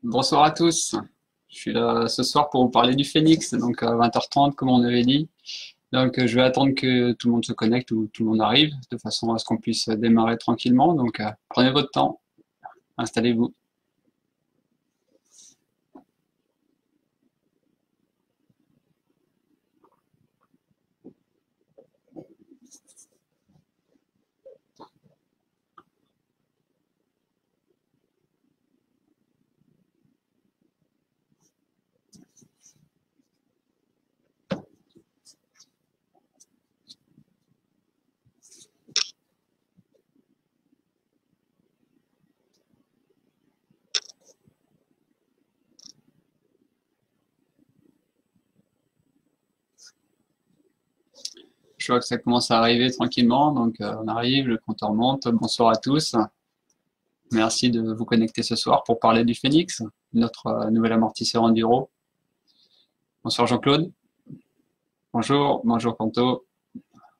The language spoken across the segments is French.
Bonsoir à tous. Je suis là ce soir pour vous parler du Phoenix, donc à 20h30 comme on avait dit. Donc je vais attendre que tout le monde se connecte ou tout le monde arrive, de façon à ce qu'on puisse démarrer tranquillement. Donc prenez votre temps, installez-vous. Je vois que ça commence à arriver tranquillement, donc on arrive, le compteur monte. Bonsoir à tous. Merci de vous connecter ce soir pour parler du Phoenix, notre nouvel amortisseur enduro. Bonsoir Jean-Claude. Bonjour, bonjour Kanto.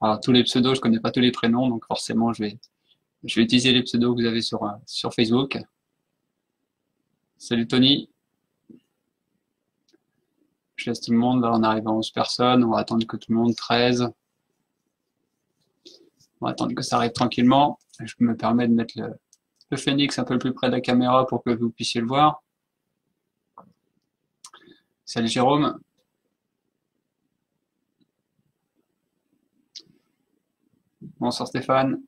Alors, tous les pseudos, je connais pas tous les prénoms, donc forcément je vais utiliser les pseudos que vous avez sur Facebook. Salut Tony. Je laisse tout le monde, là on arrive à 11 personnes, on va attendre que tout le monde, 13. On va attendre que ça arrive tranquillement. Je me permets de mettre le Phoenix un peu plus près de la caméra pour que vous puissiez le voir. Salut Jérôme. Bonsoir Stéphane.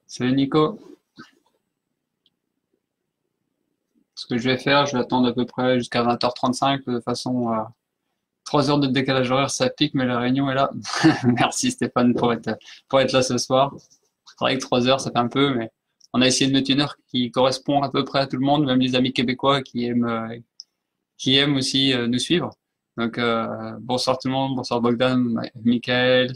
Salut Nico. Ce que je vais faire, je vais attendre à peu près jusqu'à 20h35 de façon à 3 heures de décalage horaire, ça pique, mais la réunion est là. Merci Stéphane pour être là ce soir. C'est vrai que 3 heures, ça fait un peu, mais on a essayé de mettre une heure qui correspond à peu près à tout le monde, même les amis québécois qui aiment aussi nous suivre. Donc, bonsoir tout le monde, bonsoir Bogdan, Michael.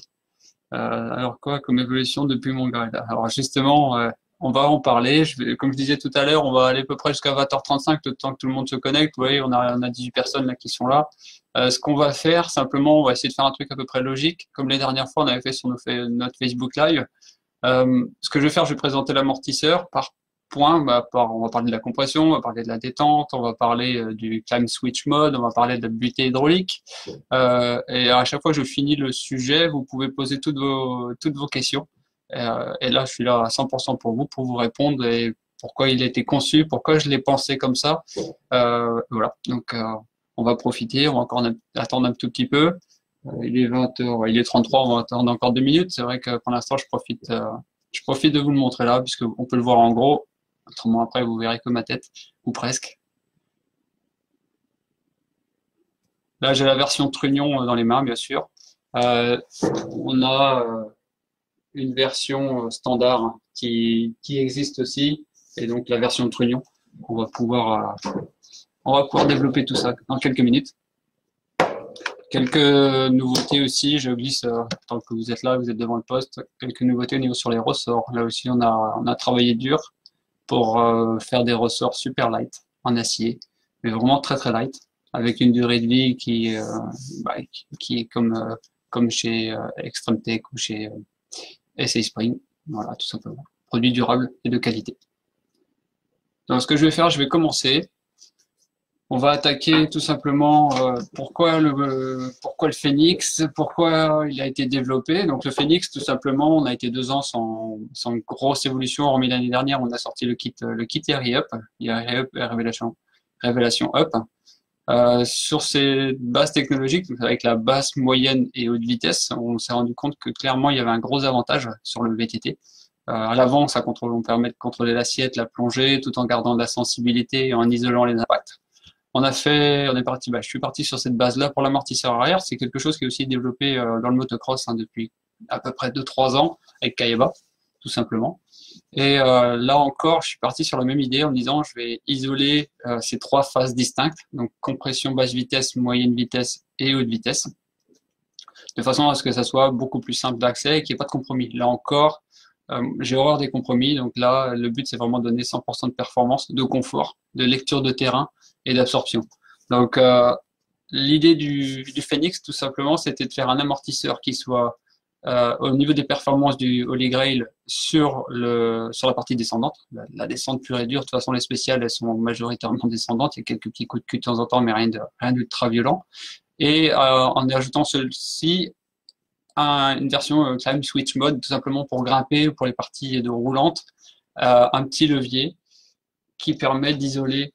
Alors quoi comme évolution depuis mon grade? Alors justement, on va en parler. Comme je disais tout à l'heure, on va aller à peu près jusqu'à 20h35, le temps que tout le monde se connecte. Vous voyez, on a 18 personnes là qui sont là. Ce qu'on va faire, simplement, on va essayer de faire un truc à peu près logique, comme les dernières fois on avait fait sur notre Facebook Live. Ce que je vais faire, je vais présenter l'amortisseur par point. On va parler de la compression, on va parler de la détente, on va parler du climb switch mode, on va parler de la butée hydraulique. Et à chaque fois que je finis le sujet, vous pouvez poser toutes vos questions. Et là, je suis là à 100% pour vous, pour vous répondre et pourquoi il a été conçu, pourquoi je l'ai pensé comme ça. Voilà. Donc, on va profiter, on va encore attendre un tout petit peu. Il est 20h, il est 33, on va attendre encore 2 minutes. C'est vrai que pour l'instant, je profite de vous le montrer là, puisque on peut le voir en gros. Autrement, après, vous verrez que ma tête, ou presque. Là, j'ai la version Trunion dans les mains, bien sûr. Euh, on a une version standard qui existe aussi, et donc la version Trunion. On va pouvoir, on va pouvoir développer tout ça dans quelques minutes. Quelques nouveautés aussi, je glisse, tant que vous êtes là, vous êtes devant le poste, quelques nouveautés au niveau sur les ressorts. Là aussi, on a travaillé dur pour faire des ressorts super light en acier, mais vraiment très très light, avec une durée de vie bah, qui est comme chez Extreme Tech ou chez SA Spring. Voilà, tout simplement. Produit durable et de qualité. Donc ce que je vais faire, je vais commencer. On va attaquer tout simplement pourquoi le Phoenix, pourquoi il a été développé. Donc le Phoenix, tout simplement, on a été 2 ans sans grosse évolution, hormis l'année dernière, on a sorti le kit Yari Up, Yari Up et Révélation Up. Sur ces bases technologiques, avec la basse, moyenne et haute vitesse, on s'est rendu compte que clairement il y avait un gros avantage sur le VTT. À l'avant, on permet de contrôler l'assiette, la plongée, tout en gardant de la sensibilité et en isolant les impacts. Je suis parti sur cette base-là pour l'amortisseur arrière. C'est quelque chose qui est aussi développé dans le motocross depuis à peu près 2-3 ans avec Kayaba, tout simplement. Et là encore, je suis parti sur la même idée en me disant je vais isoler ces 3 phases distinctes, donc compression basse vitesse, moyenne vitesse et haute vitesse. de façon à ce que ça soit beaucoup plus simple d'accès et qu'il n'y ait pas de compromis. Là encore, j'ai horreur des compromis, donc là, le but, c'est vraiment de donner 100% de performance, de confort, de lecture de terrain et d'absorption. Donc, l'idée du Phoenix, tout simplement, c'était de faire un amortisseur qui soit au niveau des performances du Holy Grail sur la partie descendante. La descente pure et dure, de toute façon, les spéciales, elles sont majoritairement descendantes. Il y a quelques petits coups de cul de temps en temps, mais rien d'ultra violent. Et en ajoutant celle-ci, une version Climb Switch Mode, tout simplement pour grimper, pour les parties de roulantes, un petit levier qui permet d'isoler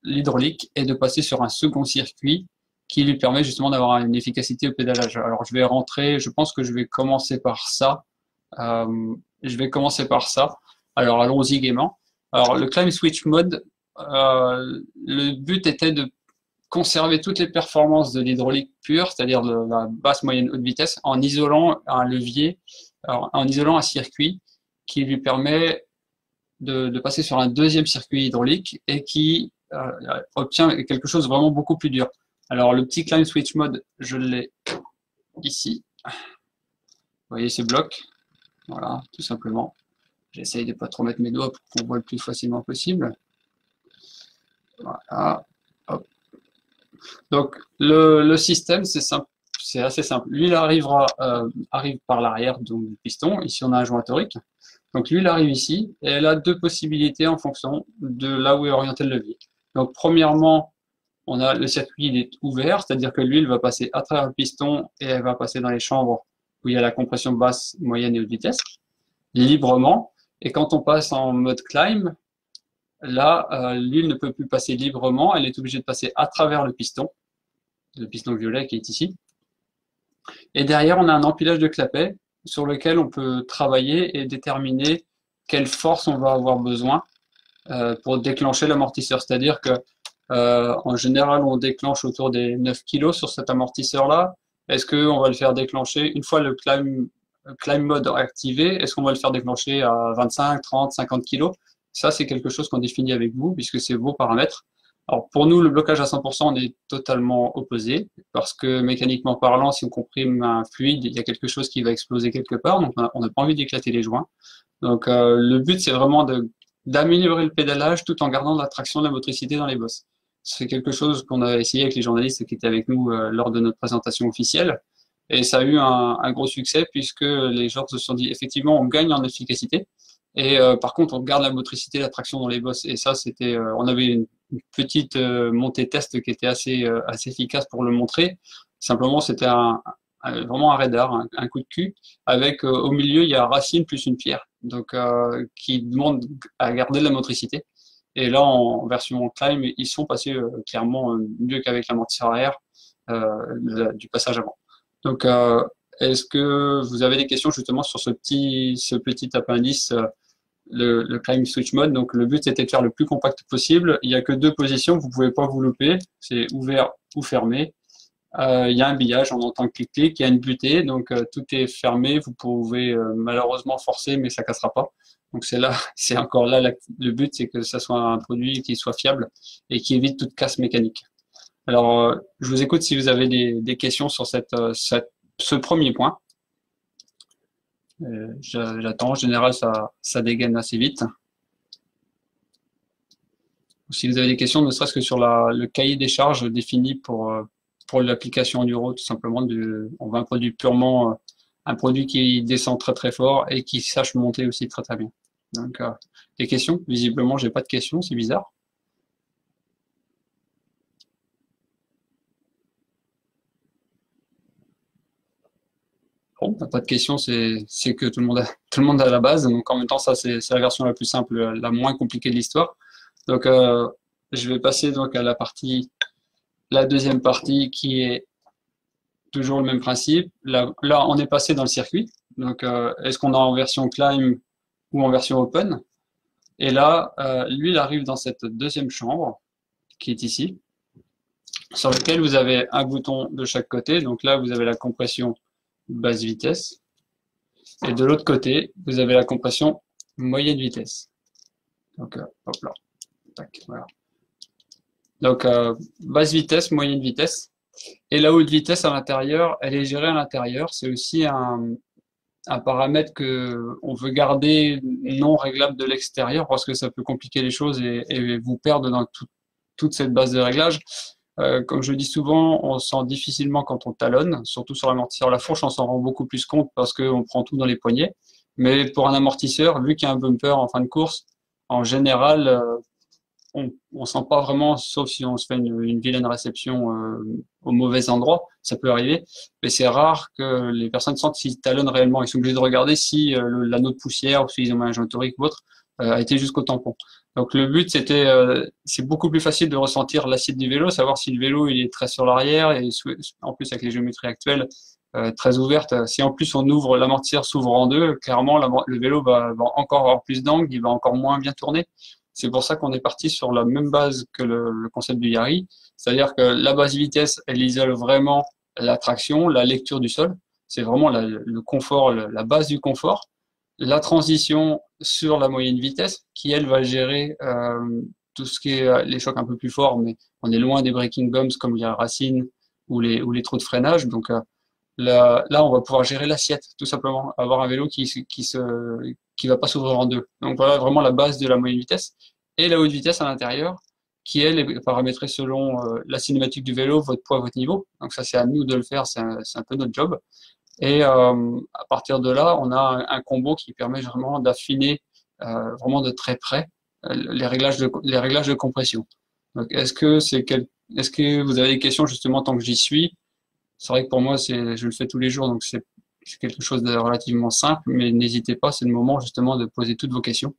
l'hydraulique et de passer sur un second circuit qui lui permet justement d'avoir une efficacité au pédalage. Alors je vais rentrer, je pense que je vais commencer par ça. Alors allons-y gaiement. Alors le Climb Switch Mode, le but était de conserver toutes les performances de l'hydraulique pure, c'est-à-dire de la basse, moyenne, haute vitesse, en isolant un levier, en isolant un circuit qui lui permet de passer sur un deuxième circuit hydraulique et qui obtient quelque chose de vraiment beaucoup plus dur. Alors le petit Climb Switch Mode, je l'ai ici. Vous voyez ces blocs, voilà, tout simplement. J'essaye de ne pas trop mettre mes doigts pour qu'on voit le plus facilement possible. Voilà, hop. Donc le système, c'est simple, c'est assez simple. Lui, il arrive par l'arrière du piston. Ici, on a un joint torique. Donc lui, il arrive ici et elle a deux possibilités en fonction de là où est orienté le levier. Donc premièrement, on a le circuit, il est ouvert, c'est-à-dire que l'huile va passer à travers le piston et elle va passer dans les chambres où il y a la compression basse, moyenne et haute vitesse, librement. Et quand on passe en mode climb, là, l'huile ne peut plus passer librement, elle est obligée de passer à travers le piston violet qui est ici. Et derrière, on a un empilage de clapets sur lequel on peut travailler et déterminer quelle force on va avoir besoin pour déclencher l'amortisseur. C'est-à-dire que en général, on déclenche autour des 9 kg sur cet amortisseur-là. Est-ce qu'on va le faire déclencher une fois le climb mode activé? Est-ce qu'on va le faire déclencher à 25, 30, 50 kg? Ça, c'est quelque chose qu'on définit avec vous, puisque c'est vos paramètres. Alors, pour nous, le blocage à 100%, on est totalement opposé, parce que mécaniquement parlant, si on comprime un fluide, il y a quelque chose qui va exploser quelque part, donc on n'a pas envie d'éclater les joints. Donc, le but, c'est vraiment d'améliorer le pédalage tout en gardant la traction de la motricité dans les bosses. C'est quelque chose qu'on a essayé avec les journalistes qui étaient avec nous lors de notre présentation officielle. Et ça a eu un gros succès puisque les gens se sont dit effectivement on gagne en efficacité. Et par contre on garde la motricité, la traction dans les bosses. Et ça c'était, on avait une petite montée test qui était assez efficace pour le montrer. Simplement c'était vraiment un radar, un coup de cul, avec au milieu il y a racine plus une pierre, donc qui demande à garder la motricité. Et là, en version climb, ils sont passés clairement mieux qu'avec l'amortisseur arrière du passage avant. Donc, est-ce que vous avez des questions justement sur ce petit appendice, le climb switch mode? Donc, le but c'était de faire le plus compact possible. Il n'y a que deux positions, vous pouvez pas vous louper, c'est ouvert ou fermé. Il y a un billage, on entend clic-clic, il y a une butée, donc tout est fermé. Vous pouvez malheureusement forcer, mais ça cassera pas. Donc c'est encore là le but, c'est que ça soit un produit qui soit fiable et qui évite toute casse mécanique. Alors, je vous écoute si vous avez des questions sur ce premier point. J'attends. En général, ça dégaine assez vite. Si vous avez des questions, ne serait-ce que sur le cahier des charges défini pour l'application Enduro, tout simplement, on veut un produit purement, un produit qui descend très très fort et qui sache monter aussi très très bien. Donc, des questions? Visiblement, j'ai pas de questions, c'est bizarre. Bon, pas de questions, c'est que tout le monde a la base. Donc, en même temps, ça, c'est la version la plus simple, la moins compliquée de l'histoire. Donc, je vais passer donc à la deuxième partie qui est toujours le même principe. Là, on est passé dans le circuit. Donc, est-ce qu'on est en version climb ou en version open? Et là, lui, il arrive dans cette deuxième chambre qui est ici, sur lequel vous avez un bouton de chaque côté. Donc là, vous avez la compression basse vitesse. Et de l'autre côté, vous avez la compression moyenne vitesse. Donc, hop là. Tac, voilà. Donc, basse vitesse, moyenne vitesse. Et la haute vitesse à l'intérieur, elle est gérée à l'intérieur. C'est aussi un paramètre que on veut garder non réglable de l'extérieur parce que ça peut compliquer les choses et vous perdre dans toute cette base de réglage. Comme je le dis souvent, on sent difficilement quand on talonne, surtout sur l'amortisseur. La fourche, on s'en rend beaucoup plus compte parce qu'on prend tout dans les poignets. Mais pour un amortisseur, vu qu'il y a un bumper en fin de course, en général, on sent pas vraiment, sauf si on se fait une vilaine réception au mauvais endroit, ça peut arriver. Mais c'est rare que les personnes sentent s'ils talonnent réellement. Ils sont obligés de regarder si l'anneau de poussière ou s'ils ont un joint torique ou autre a été jusqu'au tampon. Donc le but c'est beaucoup plus facile de ressentir l'acide du vélo, savoir si le vélo il est très sur l'arrière et en plus avec les géométries actuelles très ouvertes. Si en plus on ouvre l'amortisseur s'ouvre en deux, clairement le vélo va encore avoir plus d'angle, il va encore moins bien tourner. C'est pour ça qu'on est parti sur la même base que le concept du Yari, c'est-à-dire que la base vitesse, elle isole vraiment la traction, la lecture du sol. C'est vraiment le confort, la base du confort. La transition sur la moyenne vitesse, qui elle va gérer tout ce qui est les chocs un peu plus forts, mais on est loin des breaking bumps comme les racines ou les trous de freinage. Donc là, on va pouvoir gérer l'assiette, tout simplement, avoir un vélo qui va pas s'ouvrir en deux. Donc voilà vraiment la base de la moyenne vitesse et la haute vitesse à l'intérieur, qui elle est paramétrée selon la cinématique du vélo, votre poids, votre niveau. Donc ça, c'est à nous de le faire, c'est un peu notre job. Et à partir de là, on a un combo qui permet vraiment d'affiner vraiment de très près les réglages de compression. Donc, est-ce que vous avez des questions justement tant que j'y suis? C'est vrai que pour moi, je le fais tous les jours, donc c'est quelque chose de relativement simple, mais n'hésitez pas, c'est le moment justement de poser toutes vos questions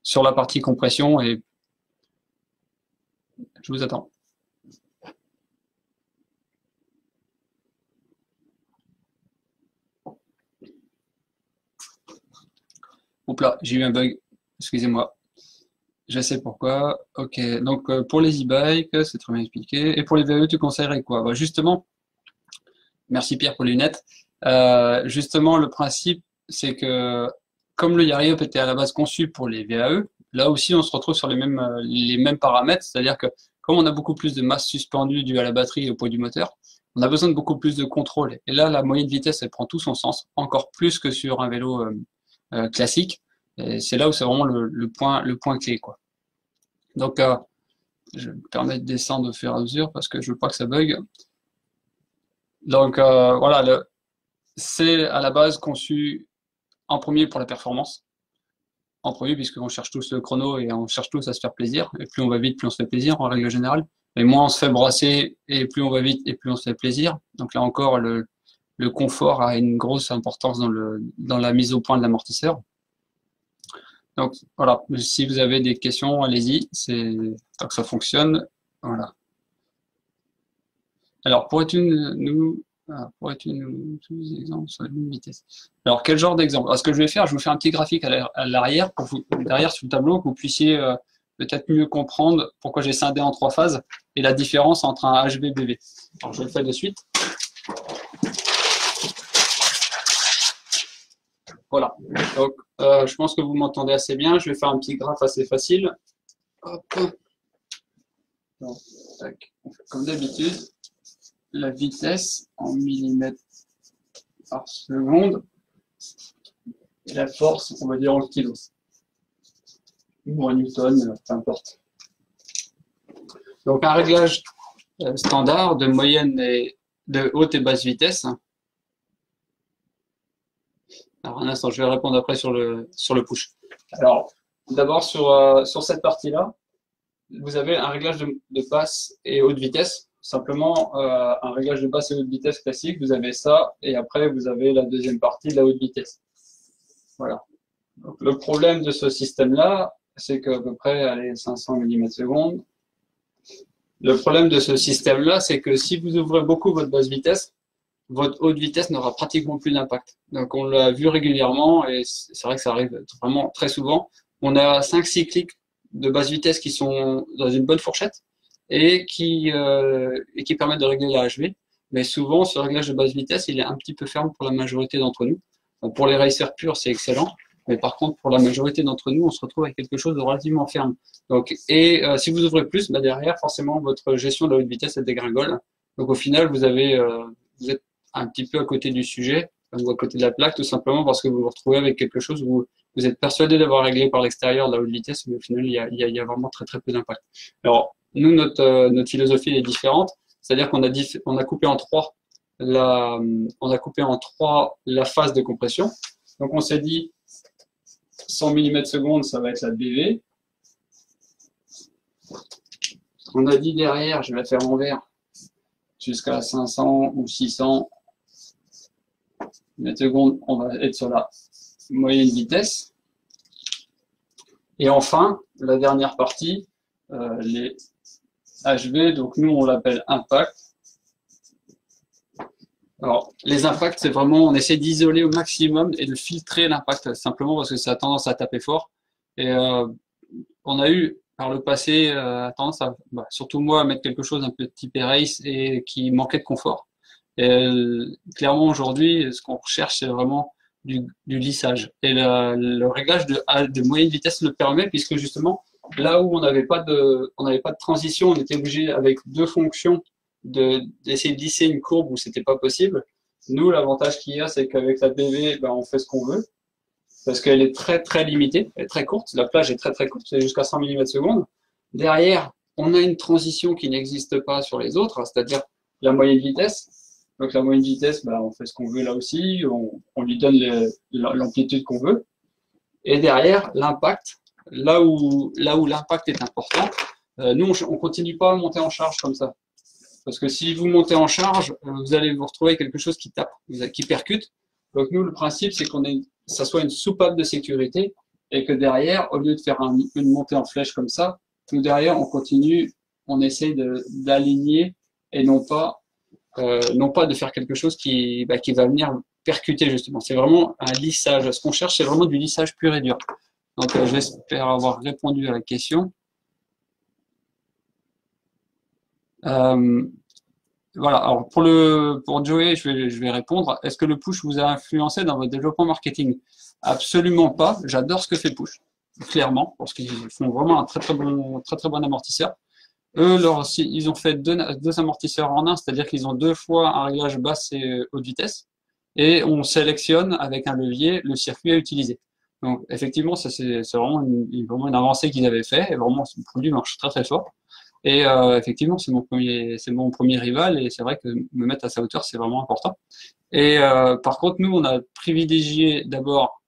sur la partie compression et je vous attends. Oups là, j'ai eu un bug, excusez-moi. Je sais pourquoi. Ok, donc pour les e-bikes, c'est très bien expliqué. Et pour les VE, tu conseillerais quoi? Bah, justement, merci Pierre pour les lunettes. Justement, le principe, c'est que comme le Yari Up était à la base conçu pour les VAE, là aussi on se retrouve sur les mêmes paramètres, c'est-à-dire que comme on a beaucoup plus de masse suspendue due à la batterie et au poids du moteur, on a besoin de beaucoup plus de contrôle. Et là, la moyenne vitesse, elle prend tout son sens, encore plus que sur un vélo classique. Et c'est là où c'est vraiment le point clé, quoi. Donc, je vais me permettre de descendre au fur et à mesure parce que je veux pas que ça bug. Donc, voilà, c'est à la base conçu en premier pour la performance. En premier, puisqu'on cherche tous le chrono et on cherche tous à se faire plaisir. Et plus on va vite, plus on se fait plaisir en règle générale. Et moins on se fait brasser et plus on va vite et plus on se fait plaisir. Donc là encore, le confort a une grosse importance dans la mise au point de l'amortisseur. Donc voilà, si vous avez des questions, allez-y, c'est tant que ça fonctionne. Voilà. Alors, pourrais-tu nous tous les exemples sur la même vitesse? Alors, quel genre d'exemple? Alors, ce que je vais faire, je vous fais un petit graphique à l'arrière, derrière sur le tableau, que vous puissiez peut-être mieux comprendre pourquoi j'ai scindé en 3 phases et la différence entre un HV-BV. Alors, je le fais de suite. Voilà. Donc, je pense que vous m'entendez assez bien. Je vais faire un petit graphe assez facile. Hop. Donc, tac. On fait comme d'habitude. La vitesse en millimètres par seconde et la force, on va dire en kilos. Ou en newton, peu importe. Donc, un réglage standard de moyenne et de haute et basse vitesse. Alors, un instant, je vais répondre après sur le push. Alors, d'abord, sur cette partie-là, vous avez un réglage de basse et haute vitesse. Simplement, un réglage de basse et haute vitesse classique, vous avez ça, et après, vous avez la deuxième partie de la haute vitesse. Voilà. Donc, le problème de ce système-là, c'est qu'à peu près, allez, 500 mm/s. Le problème de ce système-là, c'est que si vous ouvrez beaucoup votre basse vitesse, votre haute vitesse n'aura pratiquement plus d'impact. Donc, on l'a vu régulièrement, et c'est vrai que ça arrive vraiment très souvent. On a 5 cycliques de basse vitesse qui sont dans une bonne fourchette et qui permettent de régler la HV. Mais souvent, ce réglage de basse vitesse, il est un petit peu ferme pour la majorité d'entre nous. Donc, pour les racers purs, c'est excellent. Mais par contre, pour la majorité d'entre nous, on se retrouve avec quelque chose de relativement ferme. Donc, si vous ouvrez plus, bah, derrière, forcément, votre gestion de la haute vitesse, elle dégringole. Donc, au final, vous êtes un petit peu à côté du sujet, ou à côté de la plaque, tout simplement parce que vous vous retrouvez avec quelque chose où vous êtes persuadé d'avoir réglé par l'extérieur de la haute vitesse, mais au final, il y a vraiment très, très peu d'impact. Alors, nous, notre philosophie est différente. C'est-à-dire on a coupé en trois la phase de compression. Donc, on s'est dit, 100 mm/s, ça va être la BV. On a dit derrière, je vais la faire en vert, jusqu'à 500 ou 600 m/s, on va être sur la moyenne vitesse. Et enfin, la dernière partie, les HV, donc nous on l'appelle impact. Alors, les impacts, c'est vraiment, on essaie d'isoler au maximum et de filtrer l'impact, simplement parce que ça a tendance à taper fort. Et on a eu, par le passé, tendance à, surtout moi, à mettre quelque chose un peu type race et qui manquait de confort. Et clairement, aujourd'hui, ce qu'on recherche, c'est vraiment du lissage. Et le réglage de moyenne vitesse le permet, puisque justement, là où on n'avait pas de transition, on était obligé, avec deux fonctions, d'essayer de lisser une courbe où c'était pas possible. Nous, l'avantage qu'il y a, c'est qu'avec la BV, on fait ce qu'on veut, parce qu'elle est très très limitée, elle est très courte, la plage est très très courte, c'est jusqu'à 100 mm/s. Derrière, on a une transition qui n'existe pas sur les autres, c'est-à-dire la moyenne vitesse. Donc la moyenne vitesse, on fait ce qu'on veut là aussi, on lui donne l'amplitude qu'on veut. Et derrière, l'impact, là où l'impact est important, nous, on continue pas à monter en charge comme ça. Parce que si vous montez en charge, vous allez vous retrouver avec quelque chose qui tape, qui percute. Donc nous, le principe, c'est ça soit une soupape de sécurité et que derrière, au lieu de faire une montée en flèche comme ça, nous derrière, on continue, on essaye d'aligner et non pas de faire quelque chose qui va venir percuter justement. C'est vraiment un lissage. Ce qu'on cherche, c'est vraiment du lissage pur et dur. Donc j'espère avoir répondu à la question. Voilà, alors pour Joey, je vais répondre. Est-ce que le push vous a influencé dans votre développement marketing? Absolument pas. J'adore ce que fait push, clairement, parce qu'ils font vraiment un très très bon amortisseur. Eux, ils ont fait deux amortisseurs en un, c'est-à-dire qu'ils ont deux fois un réglage basse et haute vitesse, et on sélectionne avec un levier le circuit à utiliser. Donc effectivement, ça c'est vraiment une avancée qu'ils avaient fait, et vraiment le produit marche très très fort. Et effectivement, c'est mon premier rival, et c'est vrai que me mettre à sa hauteur, c'est vraiment important. Et par contre, nous, on a privilégié d'abord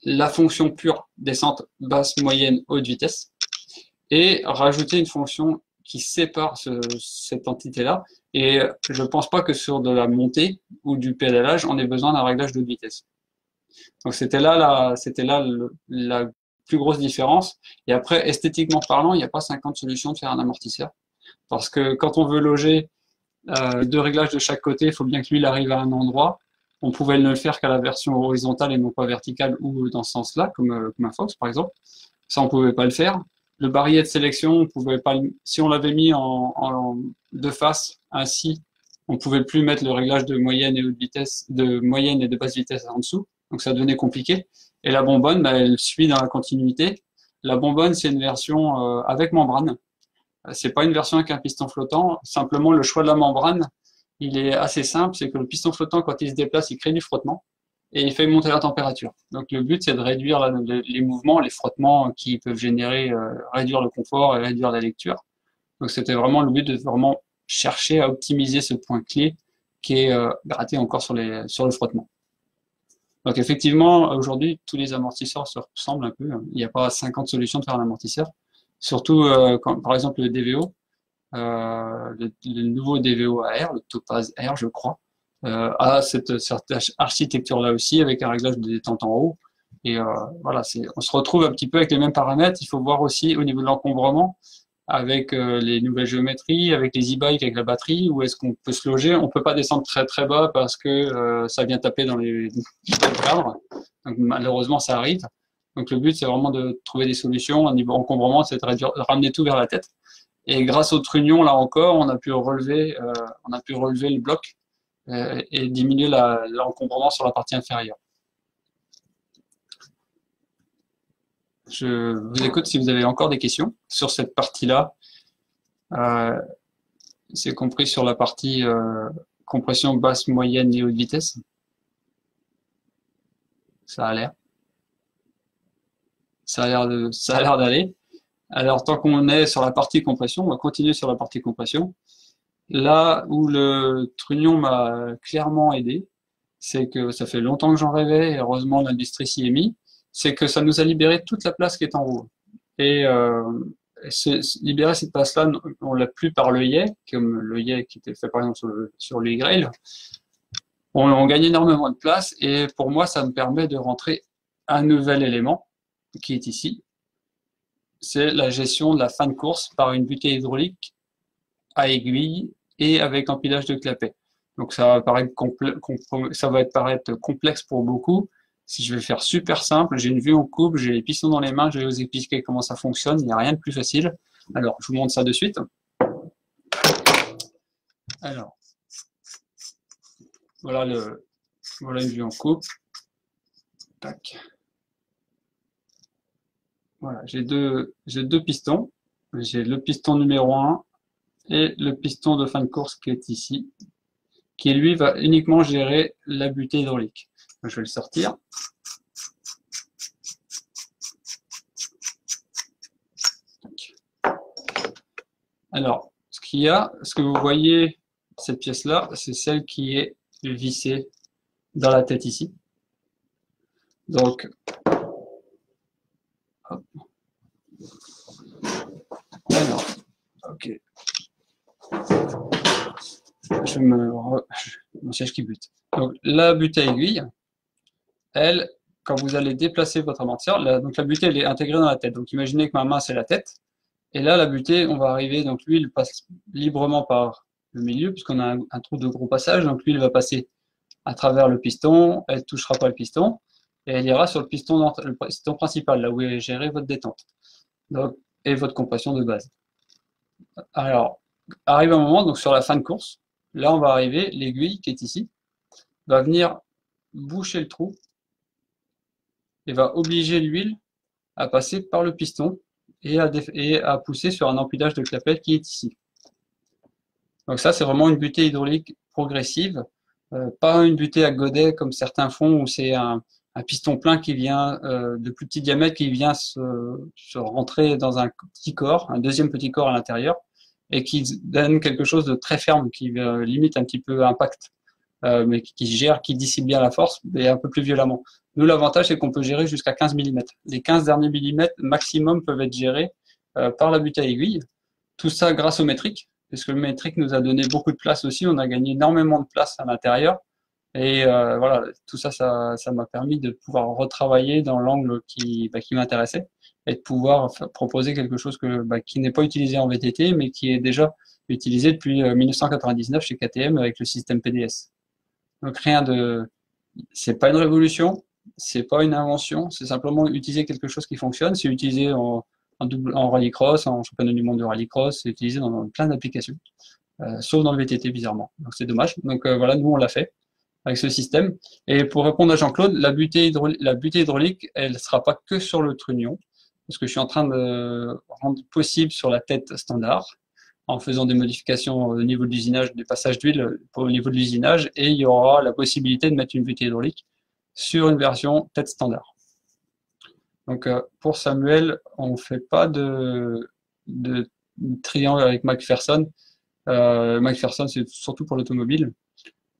la fonction pure descente basse, moyenne, haute vitesse, et rajouter une fonction qui sépare cette entité-là. Et je pense pas que sur de la montée ou du pédalage, on ait besoin d'un réglage de vitesse. Donc c'était là la plus grosse différence. Et après, esthétiquement parlant, il n'y a pas 50 solutions de faire un amortisseur. Parce que quand on veut loger deux réglages de chaque côté, il faut bien que l'huile arrive à un endroit. On pouvait ne le faire qu'à la version horizontale et non pas verticale ou dans ce sens-là, comme un Fox par exemple. Ça, on pouvait pas le faire. Le barillet de sélection, on pouvait pas, si on l'avait mis en deux faces, ainsi, on pouvait plus mettre le réglage de moyenne et haute vitesse, de moyenne et de basse vitesse en dessous. Donc ça devenait compliqué. Et la bonbonne, elle suit dans la continuité. La bonbonne, c'est une version avec membrane. C'est pas une version avec un piston flottant. Simplement, le choix de la membrane, il est assez simple. C'est que le piston flottant, quand il se déplace, il crée du frottement et il fait monter la température. Donc le but, c'est de réduire les mouvements, les frottements qui peuvent générer, réduire le confort et réduire la lecture. Donc c'était vraiment le but de vraiment chercher à optimiser ce point clé qui est raté encore sur le frottement. Donc effectivement, aujourd'hui, tous les amortisseurs se ressemblent un peu. Il n'y a pas 50 solutions de faire un amortisseur. Surtout quand, par exemple, le DVO, le nouveau DVO AR, le Topaz Air, je crois, a cette architecture-là aussi, avec un réglage de détente en haut. Et voilà, on se retrouve un petit peu avec les mêmes paramètres. Il faut voir aussi au niveau de l'encombrement, avec les nouvelles géométries, avec les e-bikes, avec la batterie, où est-ce qu'on peut se loger. On peut pas descendre très très bas parce que ça vient taper dans les cadres. Donc malheureusement, ça arrive. Donc le but, c'est vraiment de trouver des solutions. Au niveau encombrement, c'est de ramener tout vers la tête. Et grâce au trunion, là encore, on a pu relever le bloc et diminuer l'encombrement sur la partie inférieure. Je vous écoute si vous avez encore des questions sur cette partie-là. C'est compris sur la partie compression basse, moyenne et haute vitesse. Ça a l'air. Ça a l'air d'aller. Alors, tant qu'on est sur la partie compression, on va continuer sur la partie compression. Là où le Trunion m'a clairement aidé, c'est que ça fait longtemps que j'en rêvais, et heureusement l'industrie s'y est mise, c'est que ça nous a libéré toute la place qui est en haut. Et libérer cette place-là, on l'a plus par l'œillet, comme l'œillet qui était fait par exemple sur le E-Grail. On gagne énormément de place, et pour moi, ça me permet de rentrer un nouvel élément qui est ici. C'est la gestion de la fin de course par une butée hydraulique à aiguille et avec empilage de clapet. Donc ça va paraître complexe pour beaucoup. Si je vais le faire super simple, j'ai une vue en coupe, j'ai les pistons dans les mains, je vais vous expliquer comment ça fonctionne, il n'y a rien de plus facile. Alors, je vous montre ça de suite. Alors, voilà une vue en coupe. Tac. Voilà, j'ai deux pistons. J'ai le piston numéro 1 et le piston de fin de course qui est ici, qui lui va uniquement gérer la butée hydraulique. Je vais le sortir. Alors, ce que vous voyez, cette pièce-là, c'est celle qui est vissée dans la tête ici. Donc, hop. Alors, ok. Mon siège qui bute. Donc, la butée aiguille, elle, quand vous allez déplacer votre amortisseur, donc la butée, elle est intégrée dans la tête. Donc, imaginez que ma main, c'est la tête. Et là, la butée, on va arriver, donc l'huile passe librement par le milieu, puisqu'on a un trou de gros passage. Donc, l'huile va passer à travers le piston, elle ne touchera pas le piston, et elle ira sur le piston principal, là où est gérée votre détente donc, et votre compression de base. Alors, arrive un moment, donc sur la fin de course, là on va arriver, l'aiguille qui est ici, va venir boucher le trou et va obliger l'huile à passer par le piston et à pousser sur un empilage de clapet qui est ici. Donc ça, c'est vraiment une butée hydraulique progressive, pas une butée à godet comme certains font, où c'est un piston plein qui vient de plus petit diamètre, qui vient se rentrer dans un petit corps, un deuxième petit corps à l'intérieur, et qui donne quelque chose de très ferme, qui limite un petit peu l'impact, mais qui dissipe bien la force, mais un peu plus violemment. Nous, l'avantage, c'est qu'on peut gérer jusqu'à 15 mm. Les 15 derniers millimètres maximum peuvent être gérés par la butée à aiguille. Tout ça grâce au métrique, puisque le métrique nous a donné beaucoup de place aussi. On a gagné énormément de place à l'intérieur. Et voilà, tout ça, ça m'a permis de pouvoir retravailler dans l'angle qui m'intéressait et de pouvoir proposer quelque chose qui n'est pas utilisé en VTT, mais qui est déjà utilisé depuis 1999 chez KTM avec le système PDS. Donc c'est pas une révolution, c'est pas une invention, c'est simplement utiliser quelque chose qui fonctionne. C'est utilisé en rallycross, en championnat du monde de rallycross, c'est utilisé dans plein d'applications, sauf dans le VTT bizarrement. Donc c'est dommage. Donc voilà, nous on l'a fait avec ce système. Et pour répondre à Jean-Claude, la butée hydraulique, elle ne sera pas que sur le trunion, parce que je suis en train de rendre possible sur la tête standard, en faisant des modifications au niveau de l'usinage, du passage d'huile au niveau de l'usinage, et il y aura la possibilité de mettre une butée hydraulique sur une version tête standard. Donc pour Samuel, on ne fait pas de triangle avec McPherson. McPherson, c'est surtout pour l'automobile.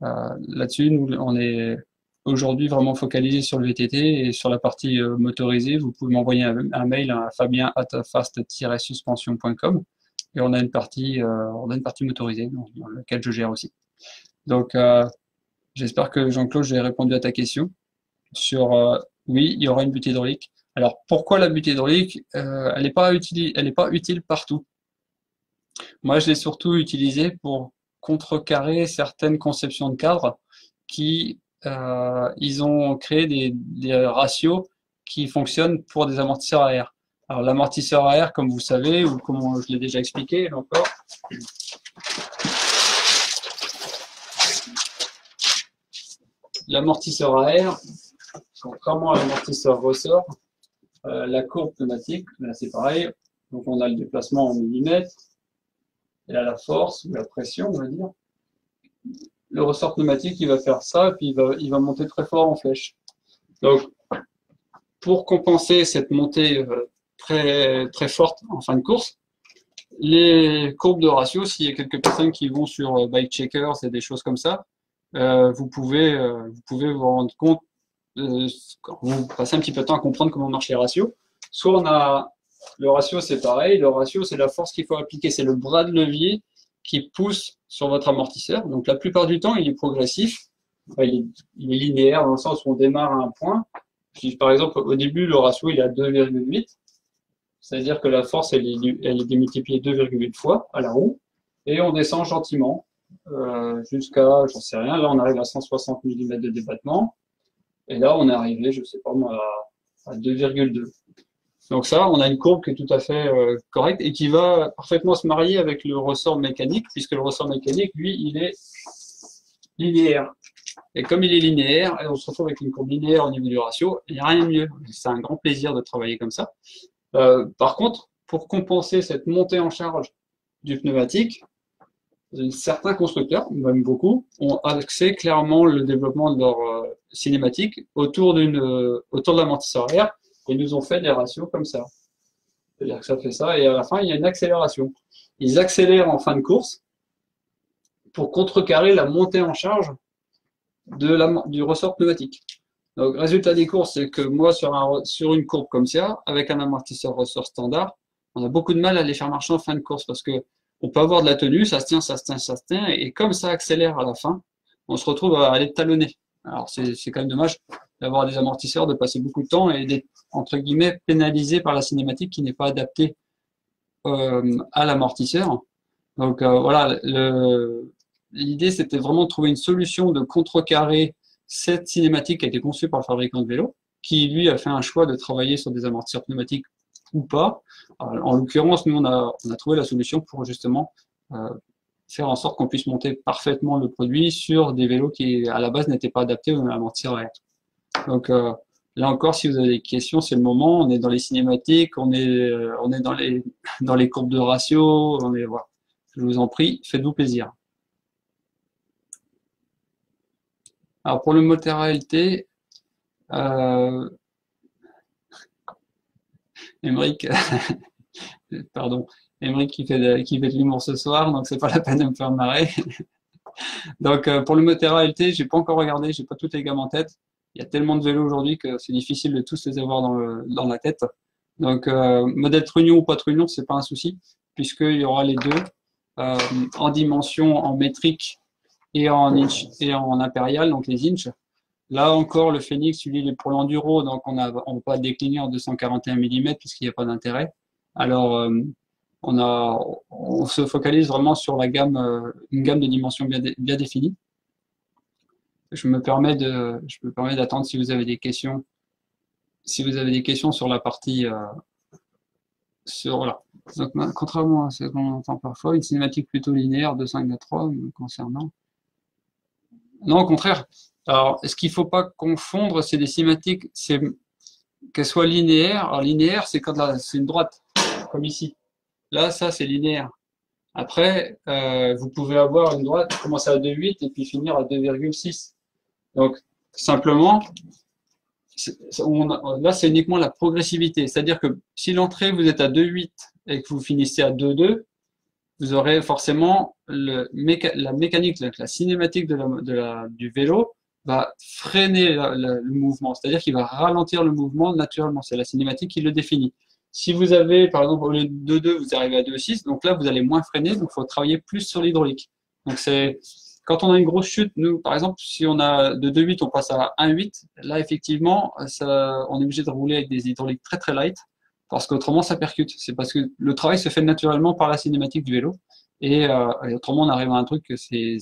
Là-dessus, nous, on est aujourd'hui vraiment focalisé sur le VTT et sur la partie motorisée. Vous pouvez m'envoyer un mail à fabien@fast-suspension.com et on a une partie motorisée dans laquelle je gère aussi. Donc, j'espère que Jean-Claude, j'ai répondu à ta question sur oui, il y aura une butée hydraulique. Alors, pourquoi la butée hydraulique elle n'est pas utile partout. Moi, je l'ai surtout utilisée pour contrecarrer certaines conceptions de cadres qui ils ont créé des ratios qui fonctionnent pour des amortisseurs à air. Alors l'amortisseur à air, comme vous savez, ou comme je l'ai déjà expliqué encore, l'amortisseur à air, contrairement à l'amortisseur ressort, La courbe pneumatique, là c'est pareil. Donc on a le déplacement en millimètres, et là la force ou la pression, on va dire. Le ressort pneumatique, il va faire ça, et puis il va monter très fort en flèche. Donc, pour compenser cette montée très, très forte en fin de course, les courbes de ratio, s'il y a quelques personnes qui vont sur Bike Checkers et des choses comme ça, vous pouvez vous rendre compte, quand vous passez un petit peu de temps à comprendre comment marchent les ratios. Soit on a le ratio, c'est pareil, le ratio, c'est la force qu'il faut appliquer, c'est le bras de levier qui pousse sur votre amortisseur. Donc la plupart du temps, il est progressif, enfin, il est linéaire dans le sens où on démarre à un point. Puis, par exemple, au début, le ratio il est à 2,8. C'est-à-dire que la force, elle est démultipliée 2,8 fois à la roue, et on descend gentiment jusqu'à, j'en sais rien, là on arrive à 160 mm de débattement, et là on est arrivé, je sais pas moi, à 2,2. Donc ça, on a une courbe qui est tout à fait correcte et qui va parfaitement se marier avec le ressort mécanique, puisque le ressort mécanique, lui, il est linéaire. Et comme il est linéaire, et on se retrouve avec une courbe linéaire au niveau du ratio, il n'y a rien de mieux. C'est un grand plaisir de travailler comme ça. Par contre, pour compenser cette montée en charge du pneumatique, certains constructeurs, même beaucoup, ont axé clairement le développement de leur cinématique autour de l'amortisseur arrière et nous ont fait des ratios comme ça. C'est-à-dire que ça fait ça et à la fin, il y a une accélération. Ils accélèrent en fin de course pour contrecarrer la montée en charge du ressort pneumatique. Donc, résultat des courses, c'est que moi, sur une courbe comme ça, avec un amortisseur ressort standard, on a beaucoup de mal à les faire marcher en fin de course parce que on peut avoir de la tenue, ça se tient, ça se tient, ça se tient, et comme ça accélère à la fin, on se retrouve à aller talonner. Alors, c'est quand même dommage d'avoir des amortisseurs, de passer beaucoup de temps et d'être, entre guillemets, pénalisé par la cinématique qui n'est pas adaptée à l'amortisseur. Donc, voilà, l'idée, c'était vraiment de trouver une solution de contrecarrer cette cinématique qui a été conçue par le fabricant de vélo, qui lui a fait un choix de travailler sur des amortisseurs pneumatiques ou pas. En l'occurrence, nous, on a trouvé la solution pour justement faire en sorte qu'on puisse monter parfaitement le produit sur des vélos qui, à la base, n'étaient pas adaptés aux amortisseurs arrière. Donc, là encore, si vous avez des questions, c'est le moment. On est dans les cinématiques, on est dans les courbes de ratio, voilà. Je vous en prie, faites-vous plaisir. Alors pour le moteur ALT, Émeric, pardon, Émeric qui fait de l'humour ce soir, donc c'est pas la peine de me faire marrer. Donc pour le moteur ALT, j'ai pas encore regardé, j'ai pas toutes les gammes en tête. Il y a tellement de vélos aujourd'hui que c'est difficile de tous les avoir dans la tête. Donc modèle trunion ou pas trunion, c'est pas un souci, puisqu'il y aura les deux en dimension, en métrique et en inch et en impérial, donc les inches. Là encore, le Phoenix, lui, il est pour l'enduro, donc on ne va pas décliner en 241 mm puisqu'il n'y a pas d'intérêt. Alors, on se focalise vraiment sur la gamme, une gamme de dimensions bien définie. Je me permets d'attendre si vous avez des questions. Si vous avez des questions sur la partie, voilà. Donc, contrairement à ce qu'on entend parfois, une cinématique plutôt linéaire de 5:3 me concernant. Non, au contraire. Alors, ce qu'il ne faut pas confondre, c'est des cinématiques, c'est qu'elles soient linéaires. Alors, linéaire, c'est quand c'est une droite, comme ici. Là, ça, c'est linéaire. Après, vous pouvez avoir une droite, commencer à 2,8 et puis finir à 2,6. Donc, simplement, là, c'est uniquement la progressivité. C'est-à-dire que si l'entrée, vous êtes à 2,8 et que vous finissez à 2,2, vous aurez forcément la mécanique, la cinématique du vélo va freiner le mouvement, c'est-à-dire qu'il va ralentir le mouvement naturellement. C'est la cinématique qui le définit. Si vous avez, par exemple, au lieu de 2,2, vous arrivez à 2,6, donc là, vous allez moins freiner, donc il faut travailler plus sur l'hydraulique. Donc quand on a une grosse chute, nous, par exemple, si on a de 2,8, on passe à 1,8, là, effectivement, on est obligé de rouler avec des hydrauliques très très light, parce qu'autrement, ça percute. C'est parce que le travail se fait naturellement par la cinématique du vélo, et autrement, on arrive à un truc que c'est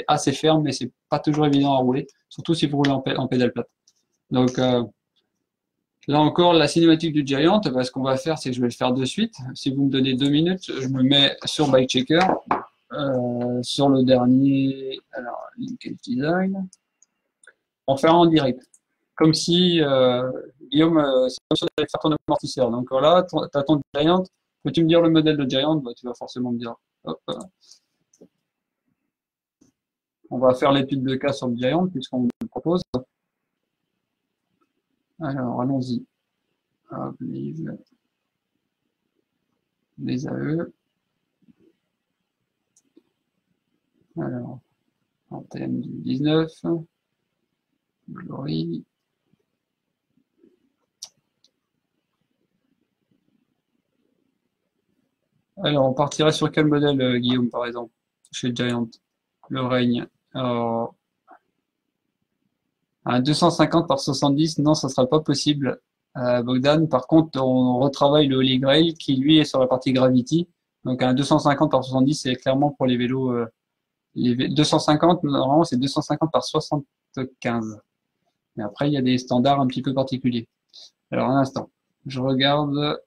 assez ferme, mais c'est pas toujours évident à rouler, surtout si vous roulez en pédale plate. Donc, là encore, la cinématique du Giant, ce qu'on va faire, c'est que je vais le faire de suite. Si vous me donnez 2 minutes, je me mets sur Bike Checker, sur le dernier, alors, Linkage Design. On fait en direct. comme si, Guillaume, c'est comme si on allait faire ton amortisseur. Donc voilà, tu as ton Giant. Peux-tu me dire le modèle de Giant? Bah, tu vas forcément me dire. Hop, on va faire l'étude de cas sur le Giant puisqu'on me le propose. Alors, allons-y. Hop, les AE. Alors, antenne du 19. Glory. Alors, on partirait sur quel modèle, Guillaume, par exemple, chez Giant? Le règne. Alors, un 250 par 70, non, ça ne sera pas possible, Bogdan. Par contre, on retravaille le Holy Grail qui, lui, est sur la partie Gravity. Donc, un 250 par 70, c'est clairement pour les vélos. 250, normalement, c'est 250 par 75. Mais après, il y a des standards un petit peu particuliers. Alors, un instant. Je regarde.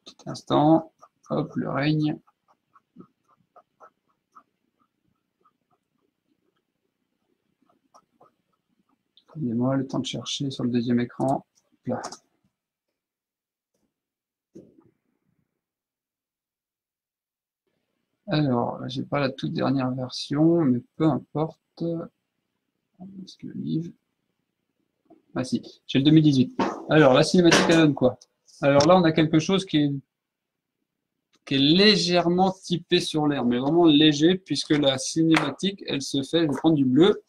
Petit instant. Hop, le règne. Excusez-moi, le temps de chercher sur le deuxième écran. Là. Alors, j'ai pas la toute dernière version, mais peu importe. Est-ce que le livre... Ah si, j'ai le 2018. Alors, la cinématique, elle donne quoi? Alors là, on a quelque chose qui est légèrement typé sur l'air, mais vraiment léger, puisque la cinématique, elle se fait, je vais prendre du bleu.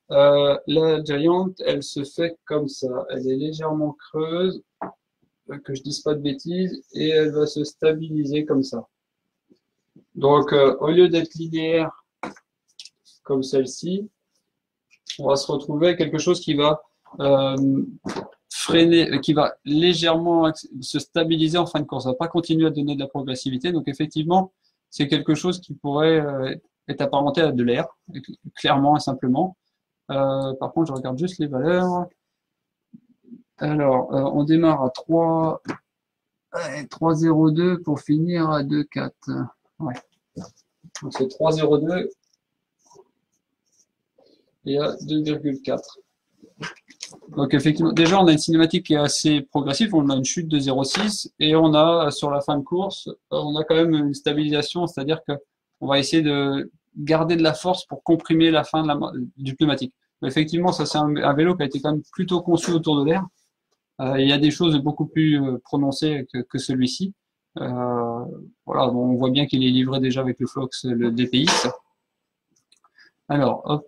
La Giant, elle se fait comme ça. Elle est légèrement creuse, que je dise pas de bêtises, et elle va se stabiliser comme ça. Donc, au lieu d'être linéaire comme celle-ci, on va se retrouver avec quelque chose qui va freiner, qui va légèrement se stabiliser en fin de course. Ça va pas continuer à donner de la progressivité. Donc, effectivement, c'est quelque chose qui pourrait être apparenté à de l'air, clairement et simplement. Par contre, je regarde juste les valeurs. Alors, on démarre à 3,02 pour finir à 2,4. Ouais. Donc, c'est 3,02 et à 2,4. Donc, effectivement, déjà, on a une cinématique qui est assez progressive. On a une chute de 0,6 et on a, sur la fin de course, on a quand même une stabilisation, c'est-à-dire que on va essayer de garder de la force pour comprimer la fin du pneumatique. Mais effectivement, ça, c'est un vélo qui a été quand même plutôt conçu autour de l'air. Il y a des choses beaucoup plus prononcées que celui-ci. Voilà, bon, on voit bien qu'il est livré déjà avec le Flox, le DPX. Alors, hop,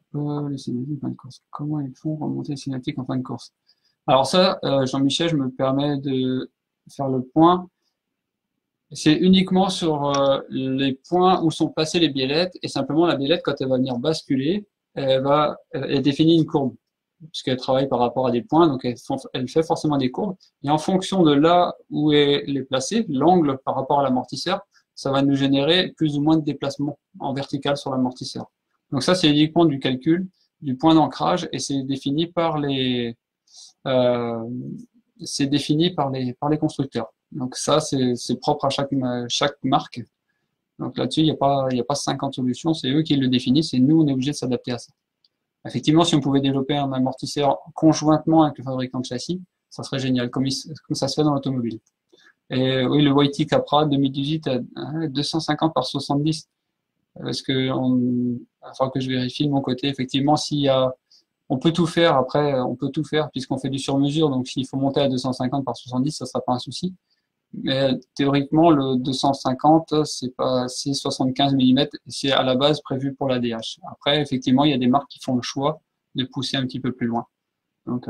les cinématiques en fin de course. Comment ils font remonter les cinématiques en fin de course? Alors ça, Jean-Michel, je me permets de faire le point. C'est uniquement sur les points où sont placées les biellettes, et simplement la biellette, quand elle va venir basculer, elle définit une courbe, puisqu'elle travaille par rapport à des points, donc elle fait forcément des courbes, et en fonction de là où elle est placée, l'angle par rapport à l'amortisseur, ça va nous générer plus ou moins de déplacement en vertical sur l'amortisseur. Donc ça, c'est uniquement du calcul du point d'ancrage, et c'est défini par les constructeurs. Donc ça, c'est propre à chaque marque. Donc là-dessus, il n'y a pas 50 solutions, c'est eux qui le définissent et nous, on est obligé de s'adapter à ça. Effectivement, si on pouvait développer un amortisseur conjointement avec le fabricant de châssis, ça serait génial, comme ça se fait dans l'automobile. Et oui, le YT Capra 2018 à 250 par 70. Parce que il va falloir que je vérifie de mon côté. Effectivement, on peut tout faire. Après, on peut tout faire puisqu'on fait du sur-mesure. Donc, s'il faut monter à 250 par 70, ça sera pas un souci. Mais théoriquement, le 250, c'est 75 mm. C'est à la base prévu pour la DH. Après, effectivement, il y a des marques qui font le choix de pousser un petit peu plus loin. Donc,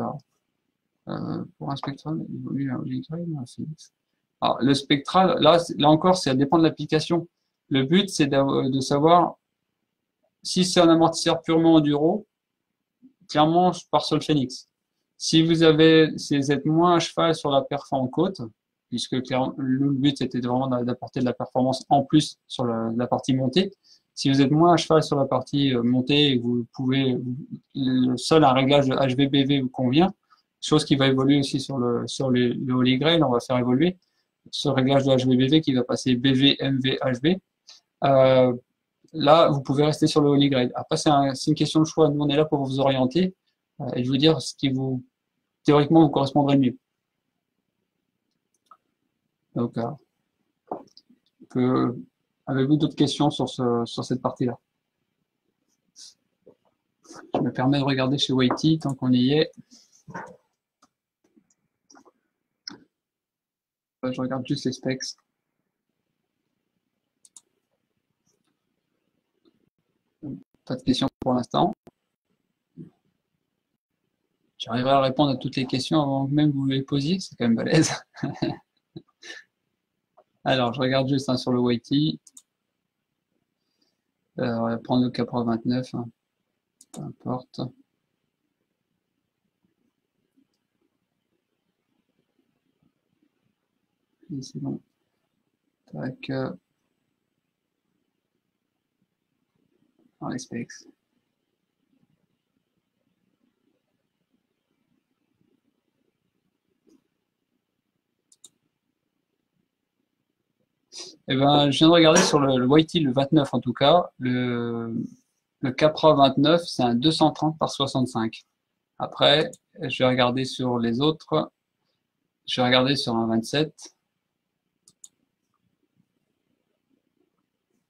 pour un spectral, il évolue un Holy Grail, un Phoenix. Alors, le spectral, là encore, ça dépend de l'application. Le but, c'est de savoir si c'est un amortisseur purement enduro, clairement, je pars sur le Phoenix. Si vous êtes moins à cheval sur la perf en côte, puisque clairement, le but c'était vraiment d'apporter de la performance en plus sur la partie montée. Si vous êtes moins à cheval sur la partie montée et vous pouvez, seul un réglage de HVBV vous convient, chose qui va évoluer aussi sur le Holy Grail, on va faire évoluer ce réglage de HVBV qui va passer BV, MV, HV. là, vous pouvez rester sur le holy grail. Après, c'est une question de choix. Nous, on est là pour vous orienter et vous dire ce qui vous, théoriquement, vous correspondrait le mieux. Donc, avez-vous d'autres questions sur cette partie-là? Je me permets de regarder chez Whitey tant qu'on y est. Je regarde juste les specs. Pas de questions pour l'instant. J'arriverai à répondre à toutes les questions avant que même vous les posiez, c'est quand même balèze. Alors, je regarde juste sur le Whitey. On va prendre le Capra 29, hein. Peu importe. C'est bon. Tac. Dans les specs. Eh ben, je viens de regarder sur le Whitey, le 29 en tout cas. Le Capra 29, c'est un 230 par 65. Après, je vais regarder sur les autres. Je vais regarder sur un 27.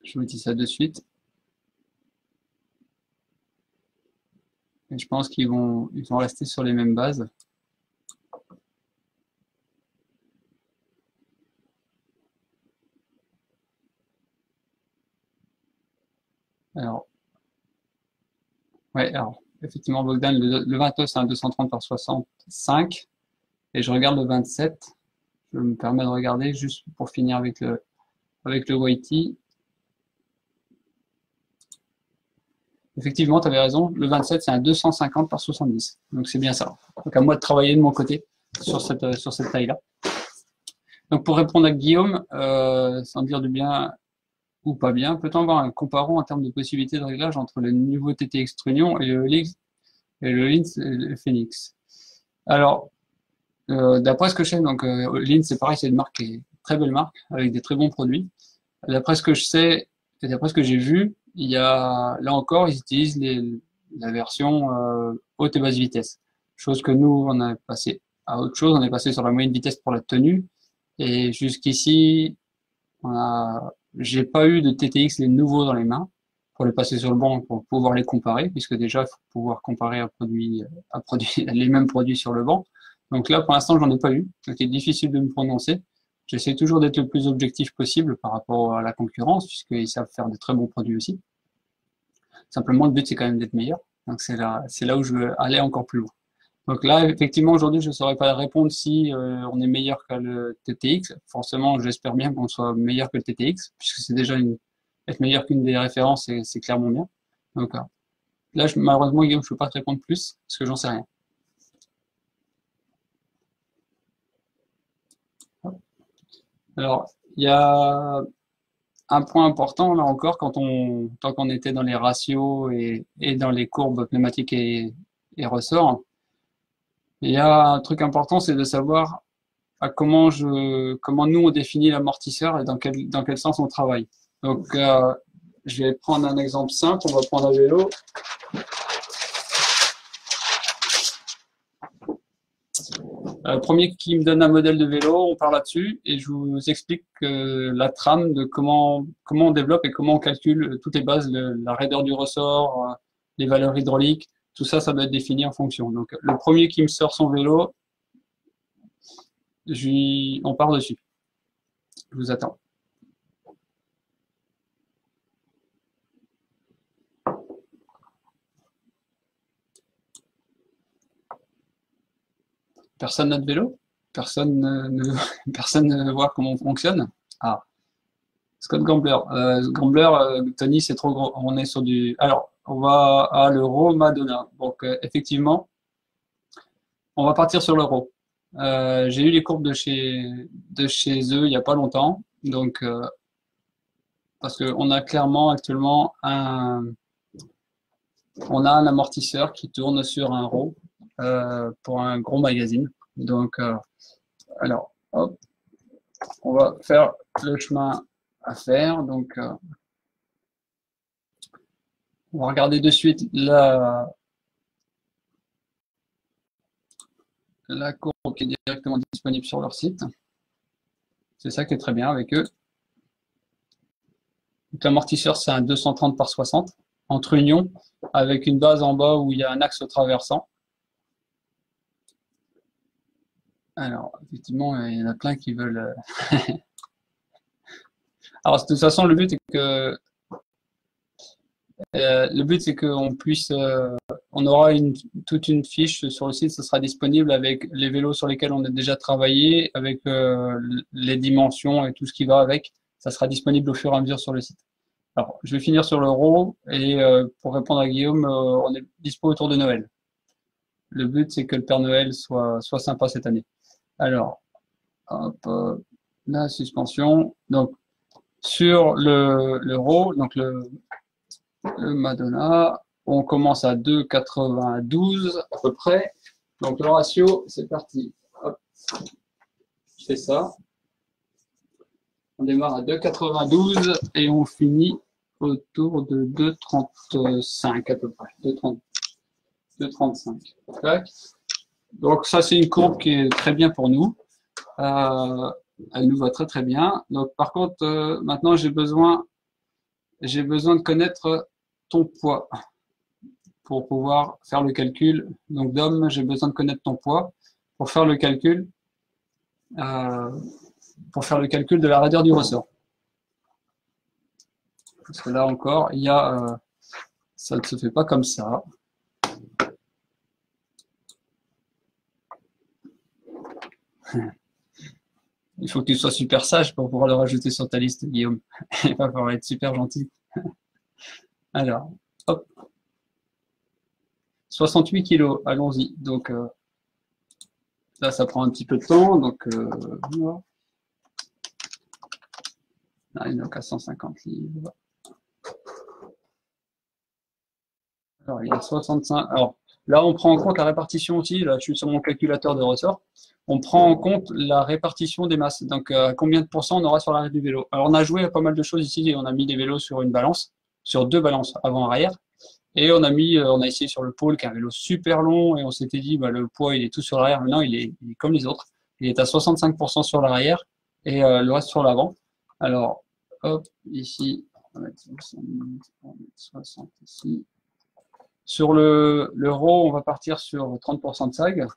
Je vous dis ça de suite. Et je pense qu'ils vont rester sur les mêmes bases. Alors, ouais, alors, effectivement, Bogdan, le 29, c'est un 230 par 65. Et je regarde le 27. Je me permets de regarder juste pour finir avec le Whitey. Effectivement, tu avais raison. Le 27, c'est un 250 par 70. Donc, c'est bien ça. Donc, à moi de travailler de mon côté sur cette taille-là. Donc, pour répondre à Guillaume, sans dire du bien ou pas bien, peut-on avoir un comparant en termes de possibilités de réglage entre le niveau TTX Trunion et le Linx et le Phoenix? Alors, d'après ce que je sais, donc Linx, c'est pareil, c'est une marque qui est une très belle marque, avec des très bons produits. D'après ce que je sais, et d'après ce que j'ai vu, il y a, là encore, ils utilisent la version haute et basse vitesse. Chose que nous, on a passé à autre chose, on est passé sur la moyenne vitesse pour la tenue. Et jusqu'ici, j'ai pas eu de TTX les nouveaux dans les mains pour les passer sur le banc pour pouvoir les comparer, puisque déjà, il faut pouvoir comparer les mêmes produits sur le banc. Donc là, pour l'instant, j'en ai pas eu. Donc, c'est difficile de me prononcer. J'essaie toujours d'être le plus objectif possible par rapport à la concurrence, puisqu'ils savent faire de très bons produits aussi. Simplement, le but, c'est quand même d'être meilleur. Donc, c'est là où je veux aller encore plus loin. Donc là, effectivement, aujourd'hui, je ne saurais pas répondre si on est meilleur que le TTX. Forcément, j'espère bien qu'on soit meilleur que le TTX, puisque c'est déjà être meilleur qu'une des références, c'est clairement bien. Donc là, malheureusement, Guillaume, je ne peux pas te répondre plus, parce que j'en sais rien. Alors, il y a un point important, là encore, tant qu'on était dans les ratios et dans les courbes pneumatiques et ressorts, il y a un truc important, c'est de savoir comment nous on définit l'amortisseur et dans quel sens on travaille. Donc, je vais prendre un exemple simple. On va prendre un vélo. Premier qui me donne un modèle de vélo, on part là-dessus et je vous explique la trame de comment on développe et comment on calcule toutes les bases, la raideur du ressort, les valeurs hydrauliques, tout ça, ça doit être défini en fonction. Donc, le premier qui me sort son vélo, on part dessus. Je vous attends. Personne n'a de vélo? Personne ne voit comment on fonctionne? Ah, Scott Gambler. Gambler, Tony, c'est trop gros. On est sur du. Alors, on va à l'euro Madonna. Donc, effectivement, on va partir sur l'euro. J'ai eu les courbes de chez eux il n'y a pas longtemps. Donc, parce qu'on a clairement actuellement on a un amortisseur qui tourne sur un RAW pour un gros magazine. Donc, alors, hop, on va faire le chemin à faire. Donc, On va regarder de suite la courbe qui est directement disponible sur leur site. C'est ça qui est très bien avec eux. L'amortisseur, c'est un 230 par 60 entre unions avec une base en bas où il y a un axe traversant. Alors, effectivement, il y en a plein qui veulent... Alors, de toute façon, le but c'est qu'on puisse... on aura toute une fiche sur le site, ça sera disponible avec les vélos sur lesquels on a déjà travaillé, avec les dimensions et tout ce qui va avec. Ça sera disponible au fur et à mesure sur le site. Alors, je vais finir sur l'euro et pour répondre à Guillaume, on est dispo autour de Noël. Le but, c'est que le Père Noël soit sympa cette année. Alors, hop, la suspension. Donc, sur l'euro, donc le Madonna, on commence à 2,92 à peu près. Donc, le ratio, c'est parti. Hop, je fais ça. On démarre à 2,92 et on finit autour de 2,35 à peu près. 2,35. Donc ça, c'est une courbe qui est très bien pour nous. Elle nous va très très bien. Donc par contre, maintenant j'ai besoin de connaître ton poids pour pouvoir faire le calcul. Donc Dom, j'ai besoin de connaître ton poids pour faire le calcul. De la raideur du ressort. Parce que là encore, il y a, ça ne se fait pas comme ça. Il faut que tu sois super sage pour pouvoir le rajouter sur ta liste, Guillaume. Il va falloir être super gentil. Alors, hop. 68 kilos, allons-y. Donc, là, ça prend un petit peu de temps. Donc, voilà. Là, il n'y a qu'à 150 livres. Alors, il y a 65. Alors, là, on prend en compte la répartition aussi. Là, je suis sur mon calculateur de ressort. On prend en compte la répartition des masses. Donc, combien de pourcents on aura sur l'arrêt du vélo. Alors, on a joué à pas mal de choses ici. On a mis des vélos sur une balance, sur deux balances avant-arrière. Et on a essayé sur le pôle, qui est un vélo super long. Et on s'était dit, bah, le poids, il est tout sur l'arrière. Maintenant, il est comme les autres. Il est à 65% sur l'arrière et le reste sur l'avant. Alors, hop, ici, on va mettre 60 ici. Sur l'euro, on va partir sur 30% de sag.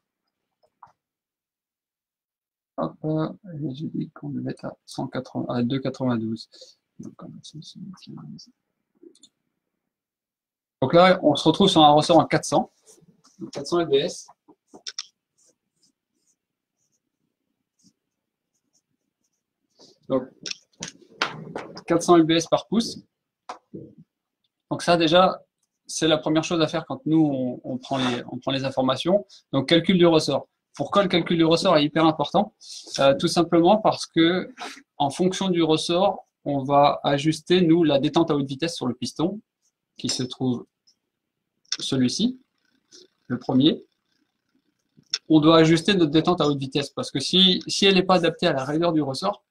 Hop, j'ai dit qu'on devait être à 2,92. Donc là, on se retrouve sur un ressort en 400. 400 lbs. Donc, 400 lbs par pouce. Donc ça, déjà, c'est la première chose à faire quand nous, on prend les informations. Donc, calcul du ressort. Pourquoi le calcul du ressort est hyper important? Tout simplement parce que, en fonction du ressort, on va ajuster, nous, la détente à haute vitesse sur le piston, qui se trouve celui-ci, le premier. On doit ajuster notre détente à haute vitesse, parce que si elle n'est pas adaptée à la raideur du ressort,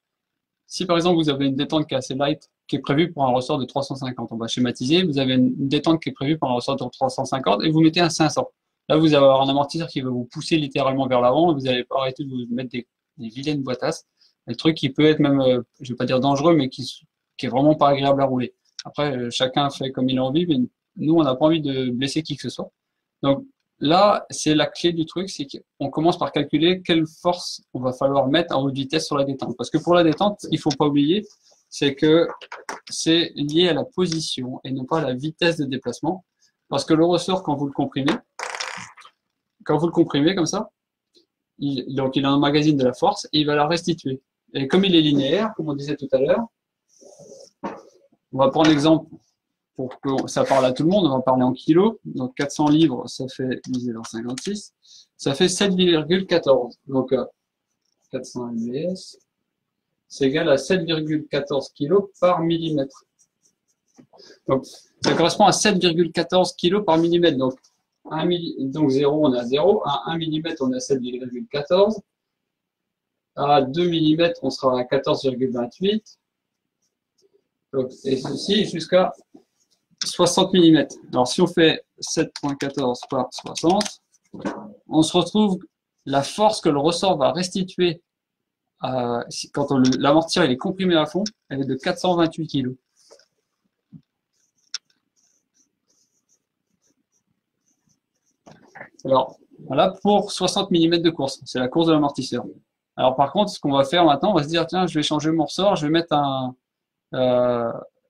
si par exemple vous avez une détente qui est assez light, qui est prévue pour un ressort de 350, on va schématiser, vous avez une détente qui est prévue pour un ressort de 350 et vous mettez un 500. Là, vous allez avoir un amortisseur qui va vous pousser littéralement vers l'avant et vous n'allez pas arrêter de vous mettre des vilaines boitasses. Le truc qui peut être même, je vais pas dire dangereux, mais qui est vraiment pas agréable à rouler. Après, chacun fait comme il a envie, mais nous, on n'a pas envie de blesser qui que ce soit. Donc là, c'est la clé du truc, c'est qu'on commence par calculer quelle force on va falloir mettre en haute vitesse sur la détente. Parce que pour la détente, il ne faut pas oublier, c'est que c'est lié à la position et non pas à la vitesse de déplacement. Parce que le ressort, quand vous le comprimez comme ça, donc il emmagasine de la force et il va la restituer. Et comme il est linéaire, comme on disait tout à l'heure, on va prendre l'exemple pour que ça parle à tout le monde, on va parler en kilos. Donc 400 livres, ça fait divisé par 56, ça fait 7,14. Donc 400 lbs, c'est égal à 7,14 kg par millimètre. Donc ça correspond à 7,14 kg par millimètre. Donc, donc 0, on est à 0. À 1 mm, on est à 7,14. À 2 mm, on sera à 14,28. Et ceci jusqu'à 60 mm. Alors si on fait 7.14 par 60, on se retrouve la force que le ressort va restituer quand l'amortisseur est comprimé à fond, elle est de 428 kg. Alors, voilà pour 60 mm de course, c'est la course de l'amortisseur. Alors par contre, ce qu'on va faire maintenant, on va se dire, tiens, je vais changer mon ressort, je vais mettre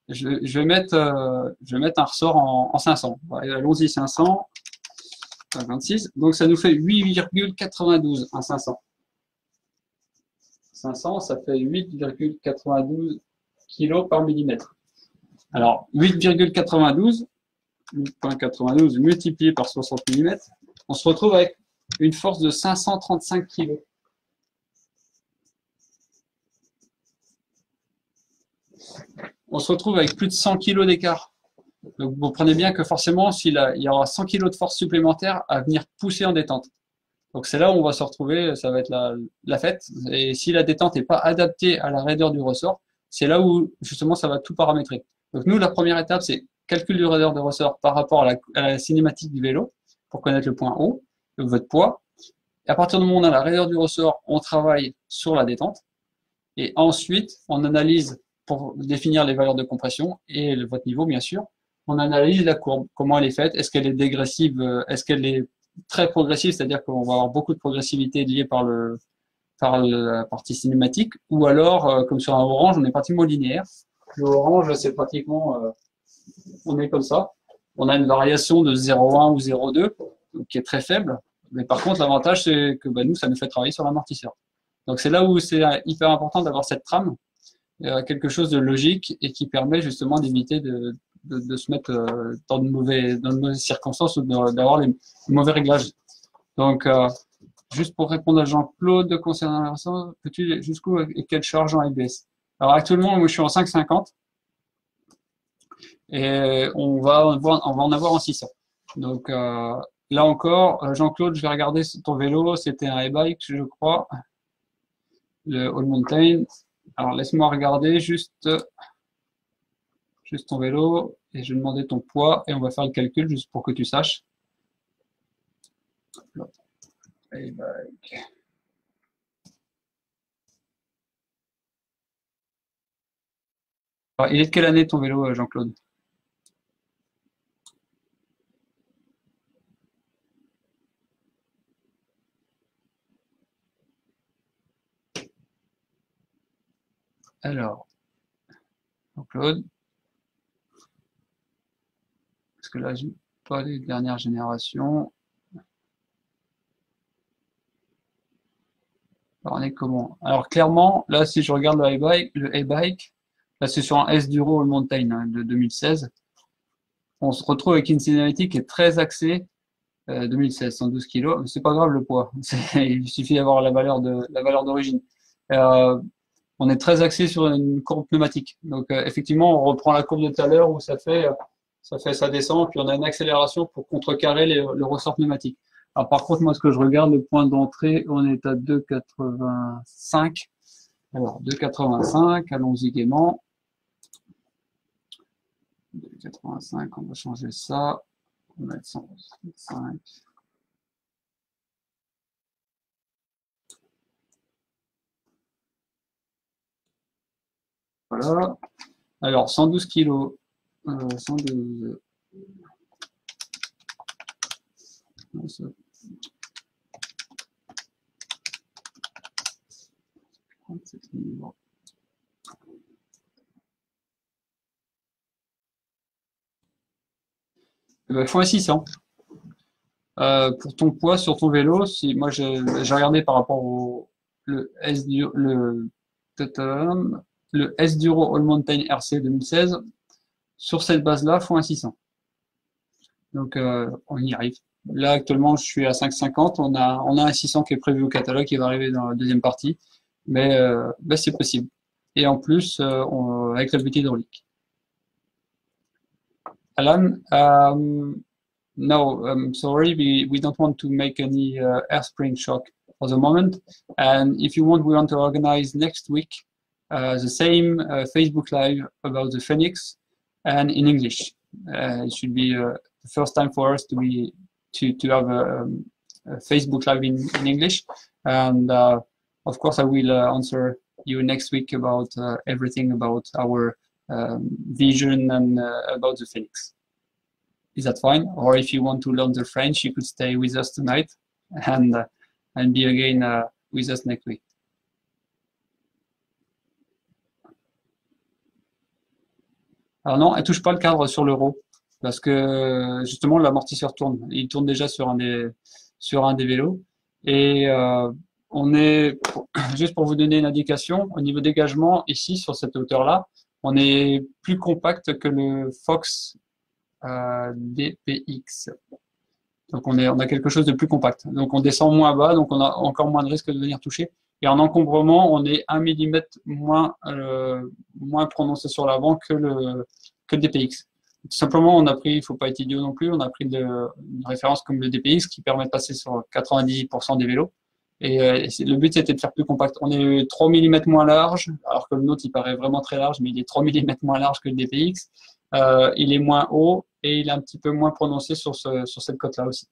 je vais mettre un ressort en 500. Allons-y, 500, 26. Donc ça nous fait 8,92, un 500. 500, ça fait 8,92 kg par millimètre. Alors, 8,92, 8,92 multiplié par 60 mm, on se retrouve avec une force de 535 kg. On se retrouve avec plus de 100 kg d'écart. Donc vous comprenez bien que forcément, il y aura 100 kg de force supplémentaire à venir pousser en détente. Donc c'est là où on va se retrouver, ça va être la fête. Et si la détente n'est pas adaptée à la raideur du ressort, c'est là où justement ça va tout paramétrer. Donc nous, la première étape, c'est calcul du raideur de ressort par rapport à la cinématique du vélo, pour connaître le point haut, votre poids. Et à partir du moment où on a la raideur du ressort, on travaille sur la détente. Et ensuite, on analyse pour définir les valeurs de compression et votre niveau, bien sûr. On analyse la courbe, comment elle est faite, est-ce qu'elle est dégressive, est-ce qu'elle est très progressive, c'est-à-dire qu'on va avoir beaucoup de progressivité liée par la partie cinématique, ou alors, comme sur un orange, on est pratiquement linéaire. Le orange, c'est pratiquement, on est comme ça. On a une variation de 0,1 ou 0,2, qui est très faible. Mais par contre, l'avantage, c'est que nous, ça nous fait travailler sur l'amortisseur. Donc c'est là où c'est hyper important d'avoir cette trame, quelque chose de logique et qui permet justement d'éviter de se mettre dans de mauvaises circonstances ou d'avoir les mauvais réglages. Donc, juste pour répondre à Jean-Claude concernant la version, peux-tu jusqu'où et quelle charge en ABS? Alors actuellement, moi je suis en 5,50 et on va en avoir en 600. Donc là encore, Jean-Claude, je vais regarder ton vélo, c'était un e-bike, je crois, le All Mountain. Alors laisse-moi regarder juste ton vélo et je vais demander ton poids et on va faire le calcul juste pour que tu saches. Alors, il est de quelle année ton vélo, Jean-Claude? Alors, Jean-Claude, parce que là, je n'ai pas les dernières générations. Alors, on est comment? Alors, clairement, là, si je regarde le e-bike, là, c'est sur un S-Duro All Mountain de 2016. On se retrouve avec une cinématique qui est très axée, 2016, 112 kg, mais c'est pas grave le poids. Il suffit d'avoir la valeur d'origine. On est très axé sur une courbe pneumatique. Donc, effectivement, on reprend la courbe de tout à l'heure où ça descend, puis on a une accélération pour contrecarrer le ressort pneumatique. Alors, par contre, moi, ce que je regarde, le point d'entrée, on est à 2,85. Alors, 2,85, allons-y gaiement. 2,85, on va changer ça. On va mettre 165. Voilà. Alors, 112 kg. 112. Fois 600. Pour ton poids sur ton vélo, si moi j'ai regardé par rapport au le S-Duro All Mountain RC 2016, sur cette base-là, fois 600. Donc on y arrive. Là actuellement, je suis à 5,50. On a un 600 qui est prévu au catalogue qui va arriver dans la deuxième partie, mais c'est possible. Et en plus, avec la butte hydraulique. Alan, no, I'm sorry, we don't want to make any air spring shock for the moment. And if you want, we want to organize next week the same Facebook Live about the Phoenix and in English. It should be the first time for us to have a Facebook Live in English, and of course I will answer you next week about everything about our vision and about the Phoenix. Is that fine? Or if you want to learn the French, you could stay with us tonight and be again with us next week. Alors non, elle touche pas le cadre sur l'euro parce que justement l'amortisseur tourne. Il tourne déjà sur un des vélos et on est juste pour vous donner une indication au niveau dégagement ici sur cette hauteur-là, on est plus compact que le Fox DPX. Donc on a quelque chose de plus compact. Donc on descend moins bas, donc on a encore moins de risque de venir toucher. Et en encombrement, on est 1 mm moins prononcé sur l'avant que le DPX. Tout simplement, on a pris, il faut pas être idiot non plus, on a pris une référence comme le DPX qui permet de passer sur 98% des vélos. Et le but, c'était de faire plus compact. On est 3 mm moins large, alors que le nôtre, il paraît vraiment très large, mais il est 3 mm moins large que le DPX. Il est moins haut et il est un petit peu moins prononcé sur cette côte-là aussi.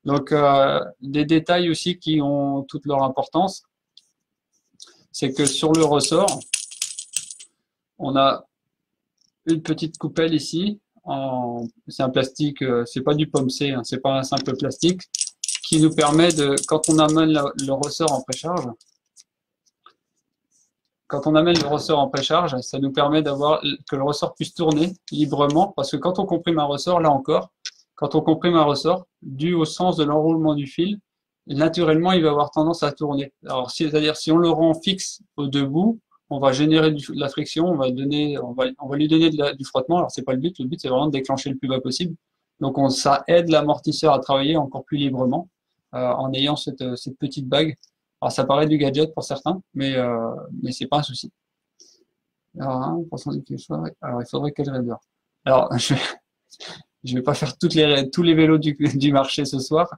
Donc, des détails aussi qui ont toute leur importance, c'est que sur le ressort, on a une petite coupelle ici. C'est un plastique, c'est pas du pomme C, hein, c'est pas un simple plastique, qui nous permet de, quand on amène le ressort en précharge, ça nous permet d'avoir que le ressort puisse tourner librement, parce que quand on comprime un ressort, là encore, quand on comprime un ressort, dû au sens de l'enroulement du fil, naturellement, il va avoir tendance à tourner. Alors, c'est-à-dire, si on le rend fixe au debout, on va générer de la friction, on va lui donner du frottement. Alors, c'est pas le but c'est vraiment de déclencher le plus bas possible. Donc, ça aide l'amortisseur à travailler encore plus librement, en ayant cette petite bague. Alors, ça paraît du gadget pour certains, mais c'est pas un souci. Alors, 1% du choix. Alors, il faudrait quel raider? Alors, je vais pas faire tous les vélos du marché ce soir.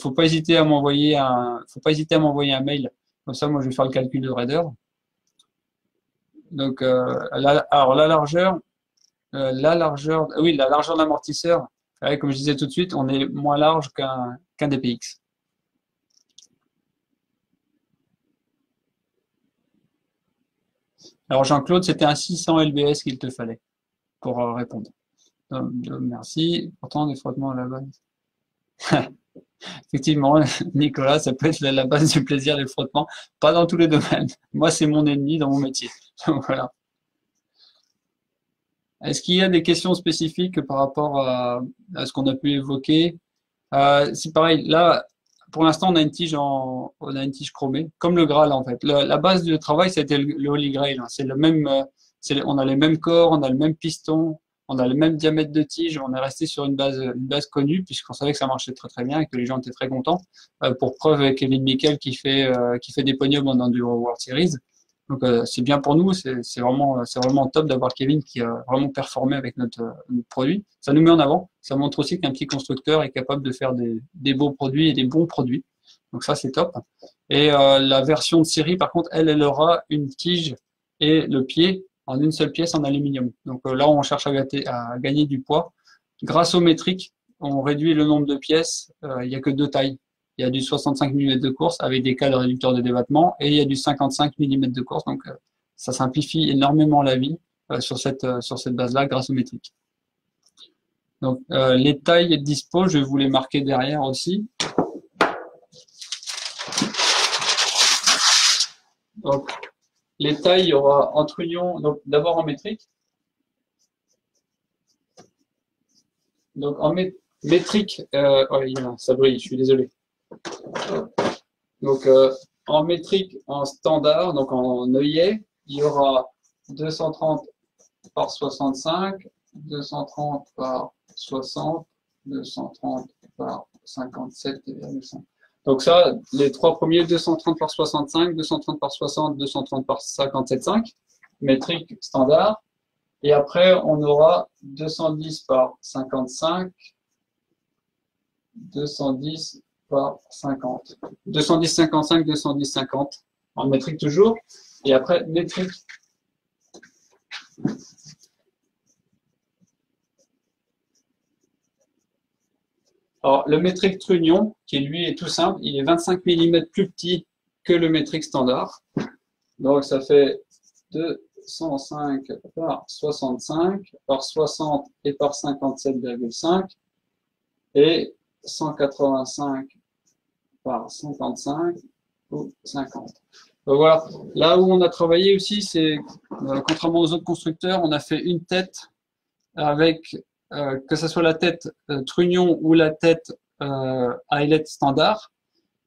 Faut pas hésiter à m'envoyer un mail. Comme ça, moi, je vais faire le calcul de raider. Donc, alors la largeur de l'amortisseur, comme je disais tout de suite, on est moins large qu'un DPX. Alors Jean-Claude, c'était un 600 lbs qu'il te fallait pour répondre. Merci. Pourtant, des frottements à la base. Effectivement, Nicolas, ça peut être la base du plaisir, les frottements. Pas dans tous les domaines. Moi, c'est mon ennemi dans mon métier. Donc, voilà. Est-ce qu'il y a des questions spécifiques par rapport à ce qu'on a pu évoquer? C'est pareil. Là, pour l'instant, on a une tige chromée, comme le Graal en fait. La base du travail, c'était le Holy Grail. Hein. C'est le même. On a les mêmes corps, on a le même piston, on a le même diamètre de tige. On est resté sur une base connue puisqu'on savait que ça marchait très très bien et que les gens étaient très contents. Pour preuve, avec Kevin Mikel qui fait des podiums en Enduro World Series. Donc c'est bien pour nous. C'est vraiment top d'avoir Kevin qui a vraiment performé avec notre produit. Ça nous met en avant. Ça montre aussi qu'un petit constructeur est capable de faire des beaux produits et des bons produits. Donc ça, c'est top. Et la version de série, par contre, elle aura une tige et le pied en une seule pièce en aluminium. Donc là, on cherche à gagner du poids. Grâce au métrique, on réduit le nombre de pièces. Il n'y a que 2 tailles. Il y a du 65 mm de course avec des cales réducteurs de débattement et il y a du 55 mm de course. Donc ça simplifie énormément la vie sur cette base-là grâce au métrique. Donc les tailles dispo, je vais vous les marquer derrière aussi. Donc les tailles, il y aura entre unions, donc d'abord en métrique. Donc en métrique, ça brille, je suis désolé. Donc en métrique, en standard, donc en œillet, il y aura 230 par 65, 230 par 60, 230 par 57,5. Donc ça, les 3 premiers, 230 par 65, 230 par 60, 230 par 57,5, métrique standard. Et après, on aura 210 par 55, 210 par 50. 210, 55, 210, 50. En métrique toujours. Et après, métrique. Alors, le métrique Trunion, qui lui est tout simple, il est 25 mm plus petit que le métrique standard. Donc, ça fait 205 par 65 par 60 et par 57,5 et 185 par 55 ou 50. Donc voilà. Là où on a travaillé aussi, c'est, contrairement aux autres constructeurs, on a fait une tête avec, que ce soit la tête Trunion ou la tête eyelet standard,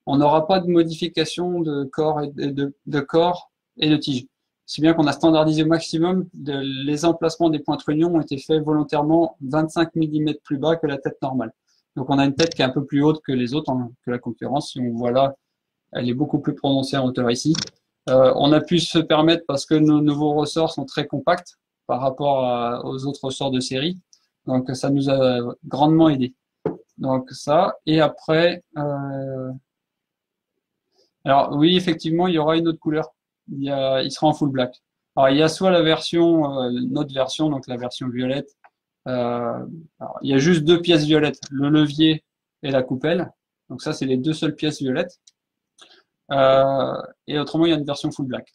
on n'aura pas de modification de corps de corps et de tige. Si bien qu'on a standardisé au maximum, les emplacements des points Trunion ont été faits volontairement 25 mm plus bas que la tête normale. Donc on a une tête qui est un peu plus haute que les autres, hein, que la concurrence. Si on voit là, elle est beaucoup plus prononcée en hauteur ici. On a pu se permettre, parce que nos nouveaux ressorts sont très compacts par rapport aux autres ressorts de série. Donc ça nous a grandement aidé. Donc ça, et après, alors oui, effectivement, il y aura une autre couleur. Il sera en full black. Alors il y a soit la version, notre version, donc la version violette. Alors, il y a juste deux pièces violettes, le levier et la coupelle. Donc ça, c'est les deux seules pièces violettes. Et autrement, il y a une version full black.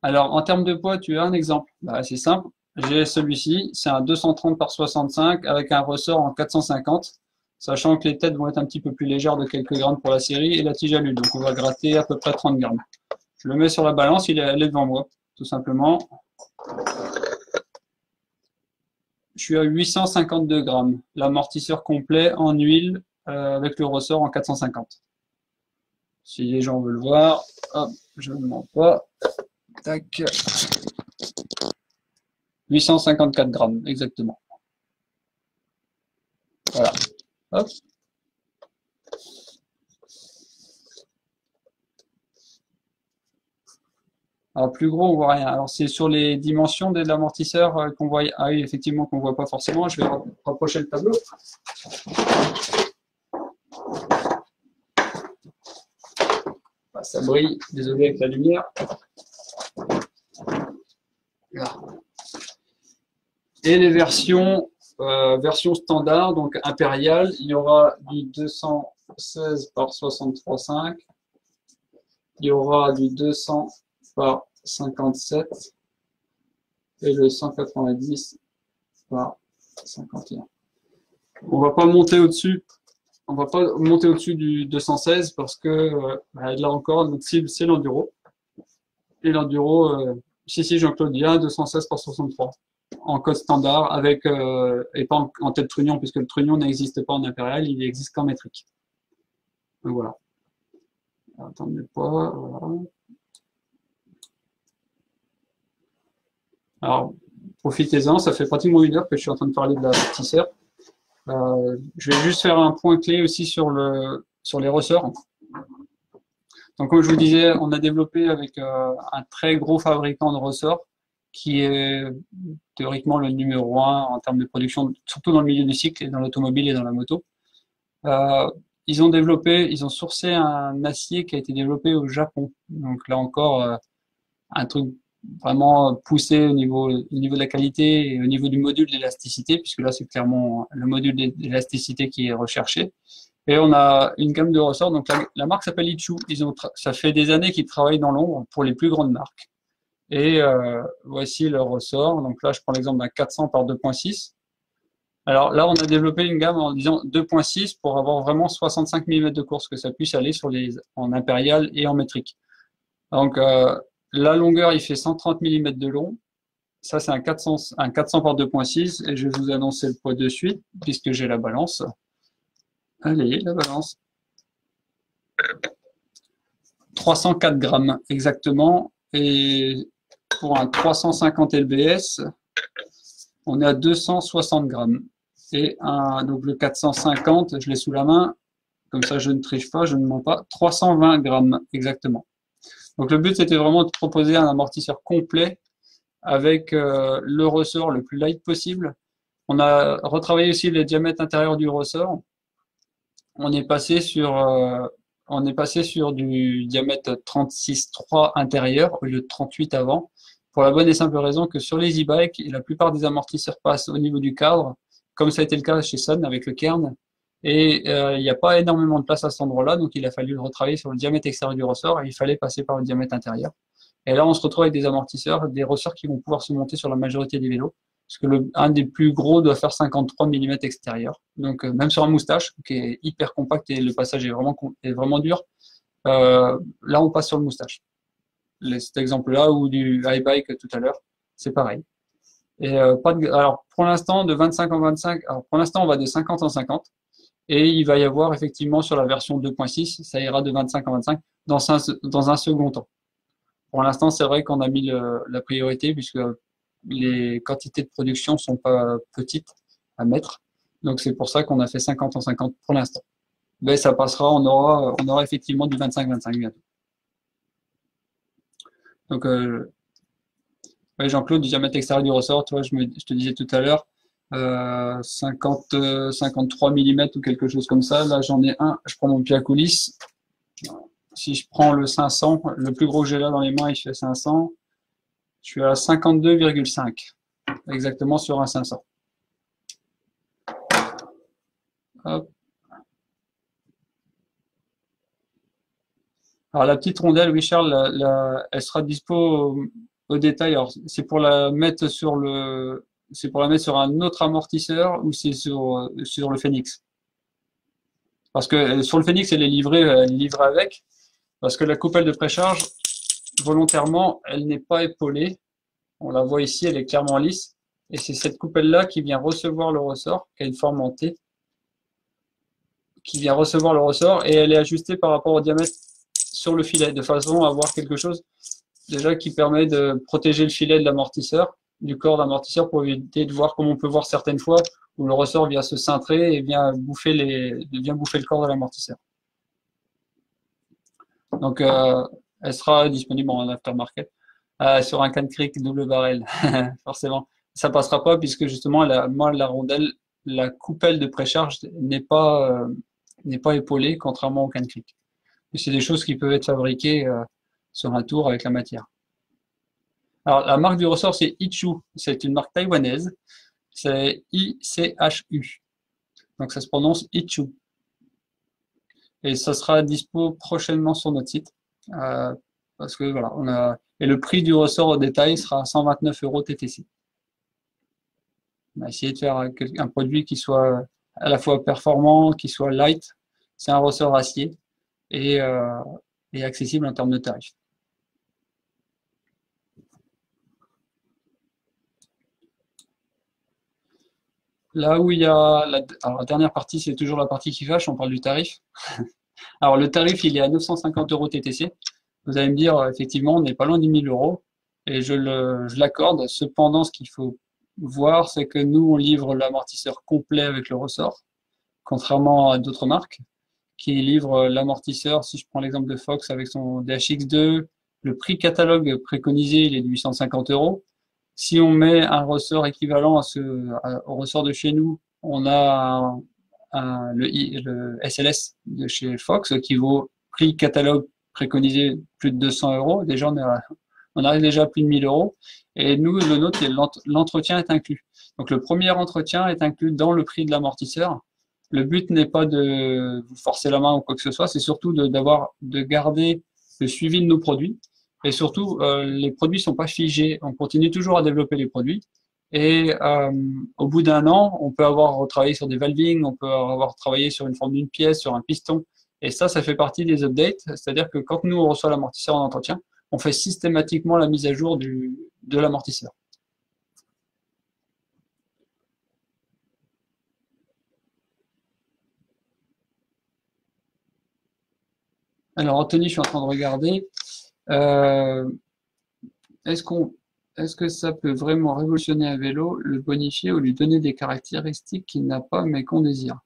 Alors, en termes de poids, tu as un exemple. Bah, c'est simple. J'ai celui-ci, c'est un 230 par 65 avec un ressort en 450, sachant que les têtes vont être un petit peu plus légères de quelques grammes pour la série et la tige à l'huile. Donc, on va gratter à peu près 30 grammes. Je le mets sur la balance, elle est devant moi, tout simplement. Je suis à 852 grammes. L'amortisseur complet en huile avec le ressort en 450. Si les gens veulent voir, hop, je ne mens pas. Tac. 854 grammes, exactement. Voilà. Hop. Alors, plus gros, on voit rien. Alors, c'est sur les dimensions de l'amortisseur qu'on voit. Ah oui, effectivement, qu'on voit pas forcément. Je vais rapprocher le tableau. Ah, ça brille. Désolé avec la lumière. Là. Et les versions standard, donc impériale, il y aura du 216 par 63,5. Il y aura du 200 par 57 et le 190 par 51. On va pas monter au-dessus. On va pas monter au-dessus du 216 parce que là encore, notre cible c'est l'enduro. Et l'enduro, si Jean-Claude, il y a 216 par 63 en code standard avec et pas en tête Trunion puisque le Trunion n'existe pas en impérial, il existe qu'en métrique. Donc voilà. Attendez pas. Voilà. Alors, profitez-en, ça fait pratiquement 1 heure que je suis en train de parler de l'amortisseur. Je vais juste faire un point clé aussi sur les ressorts. Donc, comme je vous disais, on a développé avec un très gros fabricant de ressorts qui est théoriquement le numéro 1 en termes de production, surtout dans le milieu du cycle et dans l'automobile et dans la moto. Ils ont sourcé un acier qui a été développé au Japon. Donc là encore, un truc vraiment poussé au niveau de la qualité et au niveau du module d'élasticité, puisque là c'est clairement le module d'élasticité qui est recherché. Et on a une gamme de ressorts. Donc la marque s'appelle Ichu. Ça fait des années qu'ils travaillent dans l'ombre pour les plus grandes marques. Et voici leur ressort. Donc là je prends l'exemple d'un 400 par 2.6. Alors là, on a développé une gamme en disant 2.6 pour avoir vraiment 65 mm de course, que ça puisse aller en impérial et en métrique. Donc la longueur, il fait 130 mm de long. Ça, c'est un 400 par 2.6 et je vais vous annoncer le poids de suite puisque j'ai la balance. Allez, la balance. 304 grammes exactement. Et pour un 350 lbs, on est à 260 grammes. Et donc le 450, je l'ai sous la main, comme ça je ne triche pas, je ne mens pas, 320 grammes exactement. Donc le but c'était vraiment de proposer un amortisseur complet avec le ressort le plus light possible. On a retravaillé aussi les diamètres intérieurs du ressort. On est passé sur du diamètre 36,3 intérieur au lieu de 38 avant, pour la bonne et simple raison que sur les e-bikes, la plupart des amortisseurs passent au niveau du cadre, comme ça a été le cas chez Sun avec le Kern. Et il n'y a pas énormément de place à cet endroit-là, donc il a fallu le retravailler sur le diamètre extérieur du ressort et il fallait passer par le diamètre intérieur. Et là, on se retrouve avec des amortisseurs, des ressorts qui vont pouvoir se monter sur la majorité des vélos, parce que un des plus gros doit faire 53 mm extérieur. Donc même sur un moustache, qui est hyper compact et le passage est vraiment dur, là on passe sur le moustache. Cet exemple-là ou du high bike tout à l'heure, c'est pareil. Et alors pour l'instant de 25 en 25, alors pour l'instant on va de 50 en 50. Et il va y avoir effectivement sur la version 2.6, ça ira de 25 en 25 dans un second temps. Pour l'instant, c'est vrai qu'on a mis la priorité puisque les quantités de production sont pas petites à mettre. Donc c'est pour ça qu'on a fait 50 en 50 pour l'instant. Mais ça passera, on aura effectivement du 25-25 bientôt. Donc ouais, Jean-Claude, du diamètre extérieur du ressort, toi, je te disais tout à l'heure, 53 mm ou quelque chose comme ça. Là, j'en ai un, je prends mon pied à coulisse. Si je prends le 500, le plus gros que j'ai là dans les mains, il fait 500. Je suis à 52,5, exactement sur un 500. Hop. Alors la petite rondelle, oui Charles, elle sera dispo au détail. Alors c'est pour la mettre sur un autre amortisseur ou c'est sur le Phoenix. Parce que sur le Phoenix, elle est livrée avec. Parce que la coupelle de précharge, volontairement, elle n'est pas épaulée. On la voit ici, elle est clairement lisse. Et c'est cette coupelle-là qui vient recevoir le ressort, qui a une forme en T, qui vient recevoir le ressort et elle est ajustée par rapport au diamètre sur le filet, de façon à avoir quelque chose déjà qui permet de protéger le filet de l'amortisseur, du corps d'amortisseur, pour éviter de voir, comme on peut voir certaines fois, où le ressort vient se cintrer et vient bouffer le corps de l'amortisseur. Donc, elle sera disponible en aftermarket sur un Can Creek double barrel, forcément. Ça passera pas puisque justement, la rondelle, la coupelle de précharge n'est pas épaulée, contrairement au Can Creek. C'est des choses qui peuvent être fabriquées sur un tour avec la matière. Alors, la marque du ressort, c'est Ichu. C'est une marque taïwanaise. C'est ICHU. Donc, ça se prononce Ichu. Et ça sera dispo prochainement sur notre site. Parce que voilà, et le prix du ressort au détail sera 129 € TTC. On a essayé de faire un produit qui soit à la fois performant, qui soit light. C'est un ressort acier et accessible en termes de tarifs. Là où il y a la dernière partie, c'est toujours la partie qui fâche, on parle du tarif. Alors le tarif, il est à 950 € TTC. Vous allez me dire, effectivement, on n'est pas loin des 1000 € et je l'accorde. Cependant, ce qu'il faut voir, c'est que nous, on livre l'amortisseur complet avec le ressort, contrairement à d'autres marques qui livrent l'amortisseur. Si je prends l'exemple de Fox avec son DHX2, le prix catalogue préconisé, il est de 850 €. Si on met un ressort équivalent au ressort de chez nous, on a le SLS de chez Fox qui vaut prix catalogue préconisé plus de 200 €. Déjà, on arrive déjà à plus de 1000 €. Et nous, le nôtre, l'entretien est inclus. Donc, le premier entretien est inclus dans le prix de l'amortisseur. Le but n'est pas de vous forcer la main ou quoi que ce soit, c'est surtout de garder le suivi de nos produits. Et surtout, les produits sont pas figés. On continue toujours à développer les produits. Et au bout d'un an, on peut avoir travaillé sur des valvings, on peut avoir travaillé sur une forme d'une pièce, sur un piston. Et ça fait partie des updates. C'est-à-dire que quand nous, on reçoit l'amortisseur en entretien, on fait systématiquement la mise à jour de l'amortisseur. Alors, Anthony, je suis en train de regarder. Est-ce que ça peut vraiment révolutionner un vélo, le bonifier ou lui donner des caractéristiques qu'il n'a pas mais qu'on désire?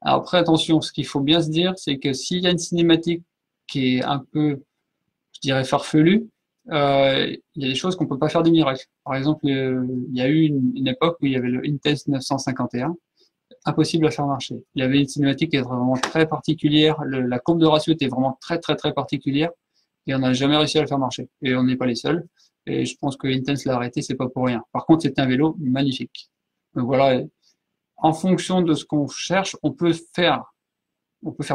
Alors après, attention, ce qu'il faut bien se dire, c'est que s'il y a une cinématique qui est un peu, je dirais, farfelue, il y a des choses qu'on peut pas faire des miracles. Par exemple, il y a eu une époque où il y avait le Intense 951, impossible à faire marcher. Il y avait une cinématique qui était vraiment très particulière, la courbe de ratio était vraiment très très très particulière, et on n'a jamais réussi à le faire marcher. Et on n'est pas les seuls. Et je pense que Intense l'a arrêté, c'est pas pour rien. Par contre, c'est un vélo magnifique. Donc voilà. en fonction de ce qu'on cherche, on peut faire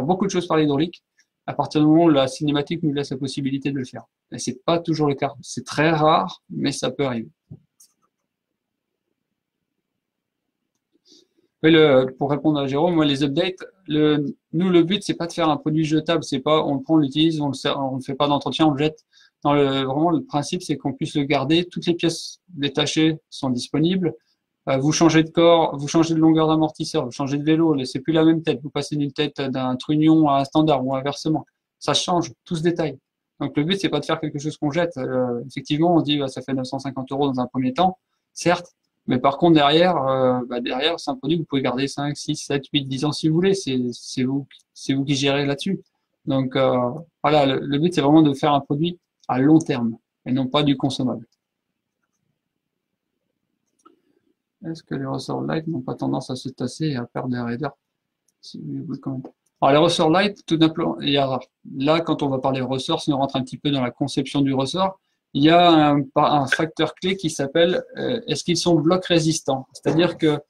beaucoup de choses par l'hydraulique à partir du moment où la cinématique nous laisse la possibilité de le faire. Et c'est pas toujours le cas. C'est très rare, mais ça peut arriver. Oui, pour répondre à Jérôme, moi, les updates, nous, le but, c'est pas de faire un produit jetable. C'est pas, on le prend, on l'utilise, on ne fait pas d'entretien, on le jette. Vraiment, le principe, c'est qu'on puisse le garder. Toutes les pièces détachées sont disponibles. Vous changez de corps, vous changez de longueur d'amortisseur, vous changez de vélo, c'est plus la même tête. Vous passez d'une tête d'un trunion à un standard ou inversement. Ça change, tout se détaille. Donc, le but, c'est pas de faire quelque chose qu'on jette. Effectivement, on dit, bah, ça fait 950 € dans un premier temps. Certes. Mais par contre, derrière, c'est un produit que vous pouvez garder 5, 6, 7, 8, 10 ans si vous voulez. C'est vous qui gérez là-dessus. Donc, voilà, le but, c'est vraiment de faire un produit à long terme et non pas du consommable. Est-ce que les ressorts light n'ont pas tendance à se tasser et à perdre des raideurs? Alors, les ressorts light, tout simplement, là, quand on va parler ressort, si on rentre un petit peu dans la conception du ressort, il y a un facteur clé qui s'appelle est-ce qu'ils sont bloc résistants? C'est-à-dire que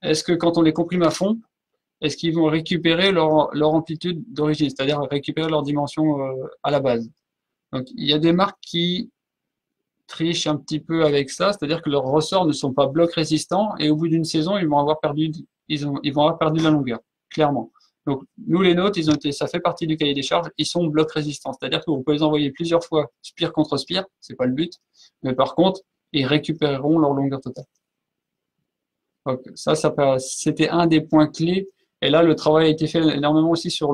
est-ce que quand on les comprime à fond, est-ce qu'ils vont récupérer leur amplitude d'origine, c'est-à-dire récupérer leur dimension à la base? Donc il y a des marques qui trichent un petit peu avec ça, c'est-à-dire que leurs ressorts ne sont pas bloc résistants et au bout d'une saison, ils vont avoir perdu de la longueur, clairement. Donc, nous, les nôtres, ça fait partie du cahier des charges, ils sont bloc résistants. C'est-à-dire que vous pouvez les envoyer plusieurs fois, spire contre spire, c'est pas le but. Mais par contre, ils récupéreront leur longueur totale. Donc, c'était un des points clés. Et là, le travail a été fait énormément aussi sur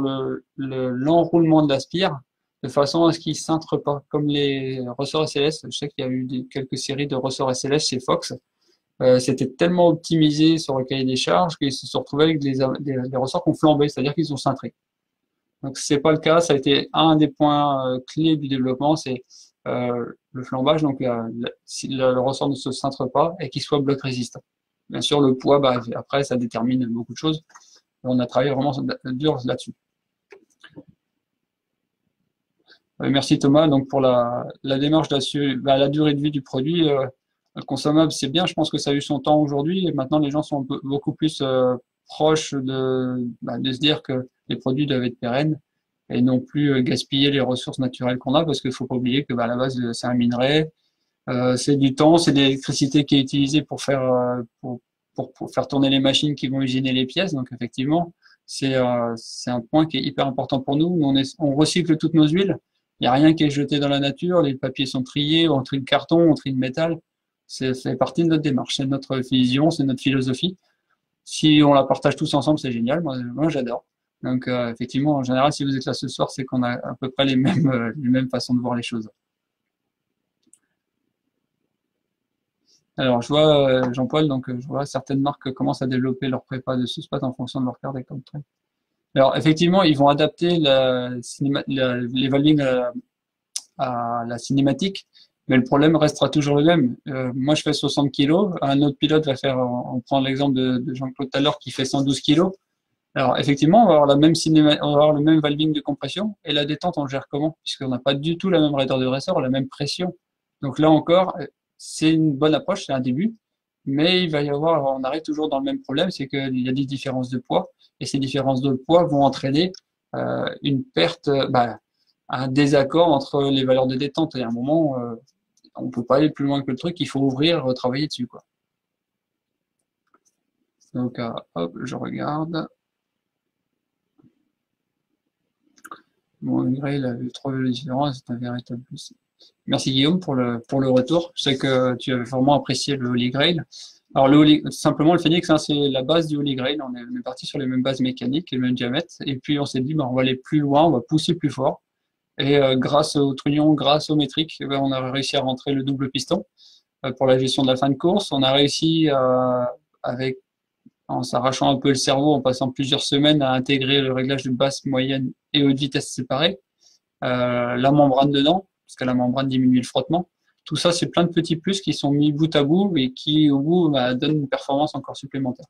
l'enroulement de la spire, de façon à ce qu'il ne cintre pas. Comme les ressorts SLS, je sais qu'il y a eu quelques séries de ressorts SLS chez Fox. C'était tellement optimisé sur le cahier des charges qu'ils se sont retrouvés avec des ressorts qui ont flambé, c'est-à-dire qu'ils ont cintré. Donc c'est pas le cas, ça a été un des points clés du développement, c'est le flambage, donc si le ressort ne se cintre pas et qu'il soit bloc résistant. Bien sûr, le poids, après, ça détermine beaucoup de choses. On a travaillé vraiment dur là-dessus. Merci Thomas, donc pour la démarche la durée de vie du produit. Consommable, c'est bien. Je pense que ça a eu son temps aujourd'hui. Et maintenant, les gens sont beaucoup plus proches de se dire que les produits doivent être pérennes et non plus gaspiller les ressources naturelles qu'on a, parce qu'il faut pas oublier que à la base, c'est un minerai, c'est du temps, c'est de l'électricité qui est utilisée pour faire tourner les machines qui vont usiner les pièces. Donc effectivement, c'est un point qui est hyper important pour nous. On recycle toutes nos huiles. Il n'y a rien qui est jeté dans la nature. Les papiers sont triés, on trie le carton, on trie le métal. Ça fait partie de notre démarche, c'est notre vision, c'est notre philosophie. Si on la partage tous ensemble, c'est génial. Moi j'adore. Donc, effectivement, en général, si vous êtes là ce soir, c'est qu'on a à peu près les mêmes façons de voir les choses. Alors, je vois, Jean-Paul, donc je vois certaines marques commencent à développer leur prépa de suspat en fonction de leur carte comme trait. Alors, effectivement, ils vont adapter les valving à la cinématique. Mais le problème restera toujours le même. Moi, je fais 60 kilos. Un autre pilote va faire, on prend l'exemple de Jean-Claude tout à l'heure qui fait 112 kilos. Alors, effectivement, on va avoir on va avoir le même valving de compression et la détente, on le gère comment? Puisqu'on n'a pas du tout la même raideur de ressort, la même pression. Donc là encore, c'est une bonne approche, c'est un début. Mais il va y avoir, on arrive toujours dans le même problème, c'est qu'il y a des différences de poids et ces différences de poids vont entraîner une perte, un désaccord entre les valeurs de détente. Et à un moment, on peut pas aller plus loin que le truc, il faut ouvrir, travailler dessus, quoi. Donc, hop, je regarde. Bon, Grail a vu trop les différences, c'est un véritable plus. Merci Guillaume pour le retour. Je sais que tu avais vraiment apprécié le Holy Grail. Alors, simplement, le Phoenix, hein, c'est la base du Holy Grail. On est parti sur les mêmes bases mécaniques et le même diamètre. Et puis, on s'est dit, on va aller plus loin, on va pousser plus fort. Et grâce au trunion, grâce au métrique, on a réussi à rentrer le double piston pour la gestion de la fin de course. On a réussi en s'arrachant un peu le cerveau, en passant plusieurs semaines à intégrer le réglage de basse, moyenne et haute vitesse séparée. La membrane dedans, parce que la membrane diminue le frottement. Tout ça, c'est plein de petits plus qui sont mis bout à bout et qui, au bout, donnent une performance encore supplémentaire.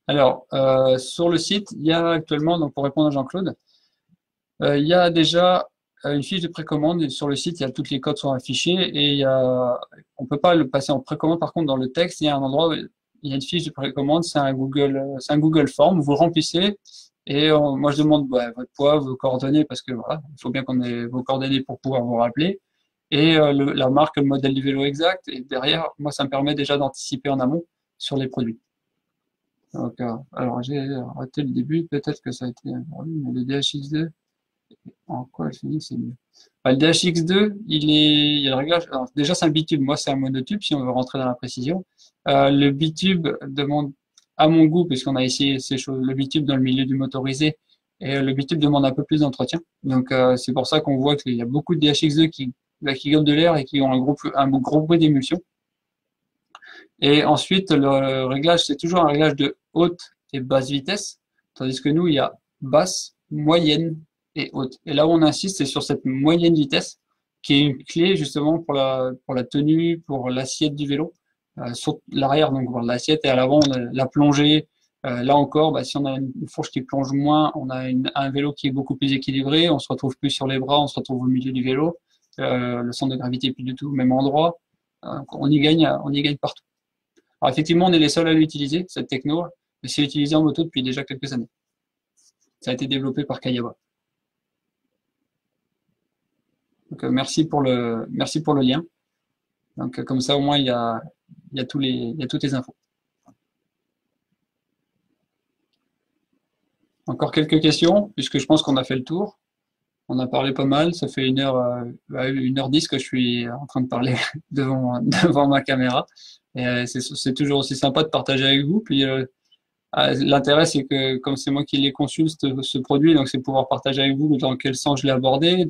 Alors, sur le site, il y a actuellement, donc pour répondre à Jean-Claude, il y a déjà une fiche de précommande. Et sur le site, il y a toutes les codes sont affichés et on peut pas le passer en précommande. Par contre, dans le texte, il y a un endroit où il y a une fiche de précommande, c'est un Google Form. Vous le remplissez et moi, je demande votre poids, vos coordonnées parce que voilà, il faut bien qu'on ait vos coordonnées pour pouvoir vous rappeler et la marque, le modèle du vélo exact. Et derrière, moi, ça me permet déjà d'anticiper en amont sur les produits. Donc, alors, j'ai raté le début, peut-être que ça a été, mais le DHX2, en quoi je dis que c'est mieux. Le DHX2, il y a le réglage. Alors, déjà, c'est un bitube. Moi, c'est un monotube, si on veut rentrer dans la précision. Le bitube demande, à mon goût, puisqu'on a essayé ces choses, le bitube dans le milieu du motorisé, et le bitube demande un peu plus d'entretien. Donc, c'est pour ça qu'on voit qu'il y a beaucoup de DHX2 qui gobent de l'air et qui ont un gros bruit d'émulsion. Et ensuite, le réglage, c'est toujours un réglage de haute et basse vitesse, tandis que nous, il y a basse, moyenne et haute. Et là où on insiste, c'est sur cette moyenne vitesse, qui est une clé justement pour la tenue, pour l'assiette du vélo. Sur l'arrière, donc voilà, l'assiette, et à l'avant, on a la plongée. Là encore, si on a une fourche qui plonge moins, on a un vélo qui est beaucoup plus équilibré, on se retrouve plus sur les bras, on se retrouve au milieu du vélo. Le centre de gravité est plus du tout au même endroit. On y gagne partout. Alors effectivement, on est les seuls à l'utiliser, cette techno, mais c'est utilisé en moto depuis déjà quelques années. Ça a été développé par Kayaba. Donc merci pour le lien. Donc comme ça au moins il y a toutes les infos. Encore quelques questions, puisque je pense qu'on a fait le tour. On a parlé pas mal, ça fait 1h10 que je suis en train de parler devant ma caméra. Et c'est toujours aussi sympa de partager avec vous. Puis l'intérêt, c'est que comme c'est moi qui l'ai conçu, ce produit, donc c'est pouvoir partager avec vous dans quel sens je l'ai abordé,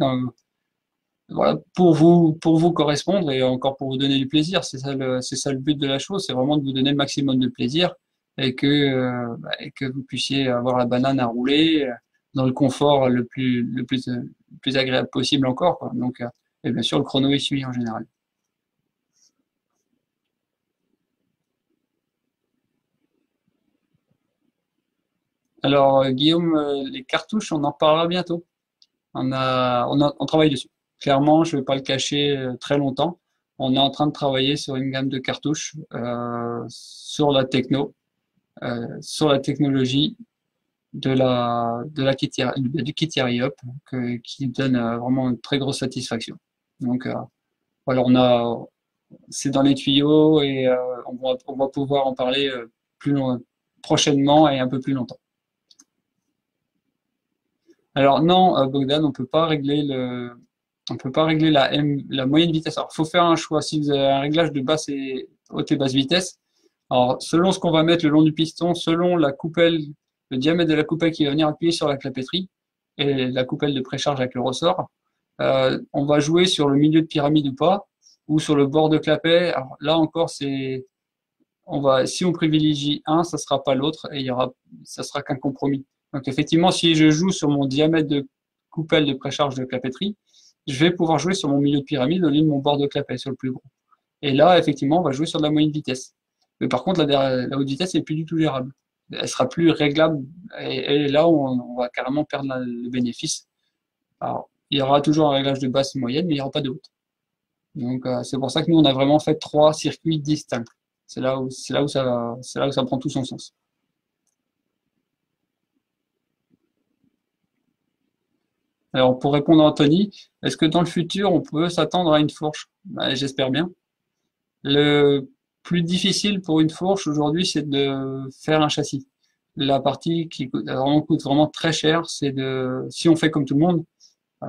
voilà, pour vous correspondre et encore pour vous donner du plaisir. C'est ça le but de la chose, c'est vraiment de vous donner le maximum de plaisir et que vous puissiez avoir la banane à rouler dans le confort le plus agréable possible encore, quoi. Donc, et bien sûr, le chrono est suivi en général. Alors, Guillaume, les cartouches, on en parlera bientôt. On travaille dessus. Clairement, je ne vais pas le cacher très longtemps. On est en train de travailler sur une gamme de cartouches, sur la techno, sur la technologie du kit Up, qui donne vraiment une très grosse satisfaction. Donc, voilà, c'est dans les tuyaux et on va pouvoir en parler prochainement et un peu plus longtemps. Alors non, Bogdan, on peut pas régler la moyenne vitesse. Alors, il faut faire un choix. Si vous avez un réglage de basse et haute et basse vitesse, alors selon ce qu'on va mettre le long du piston, selon la coupelle, le diamètre de la coupelle qui va venir appuyer sur la clapetterie et la coupelle de précharge avec le ressort, on va jouer sur le milieu de pyramide ou pas, ou sur le bord de clapet. Alors là encore, si on privilégie un, ça sera pas l'autre et ça sera qu'un compromis. Donc effectivement, si je joue sur mon diamètre de coupelle de précharge de clapetterie, je vais pouvoir jouer sur mon milieu de pyramide au lieu de mon bord de clapet, sur le plus gros. Et là, effectivement, on va jouer sur de la moyenne vitesse. Mais par contre, la haute vitesse n'est plus du tout gérable. Elle sera plus réglable. Et là, on va carrément perdre le bénéfice. Alors, il y aura toujours un réglage de basse et moyenne, mais il n'y aura pas de haute. Donc, c'est pour ça que nous, on a vraiment fait 3 circuits distincts. C'est là où ça prend tout son sens. Alors, pour répondre à Anthony, est-ce que dans le futur, on peut s'attendre à une fourche? J'espère bien. Le plus difficile pour une fourche aujourd'hui, c'est de faire un châssis. La partie qui coûte vraiment très cher, si on fait comme tout le monde,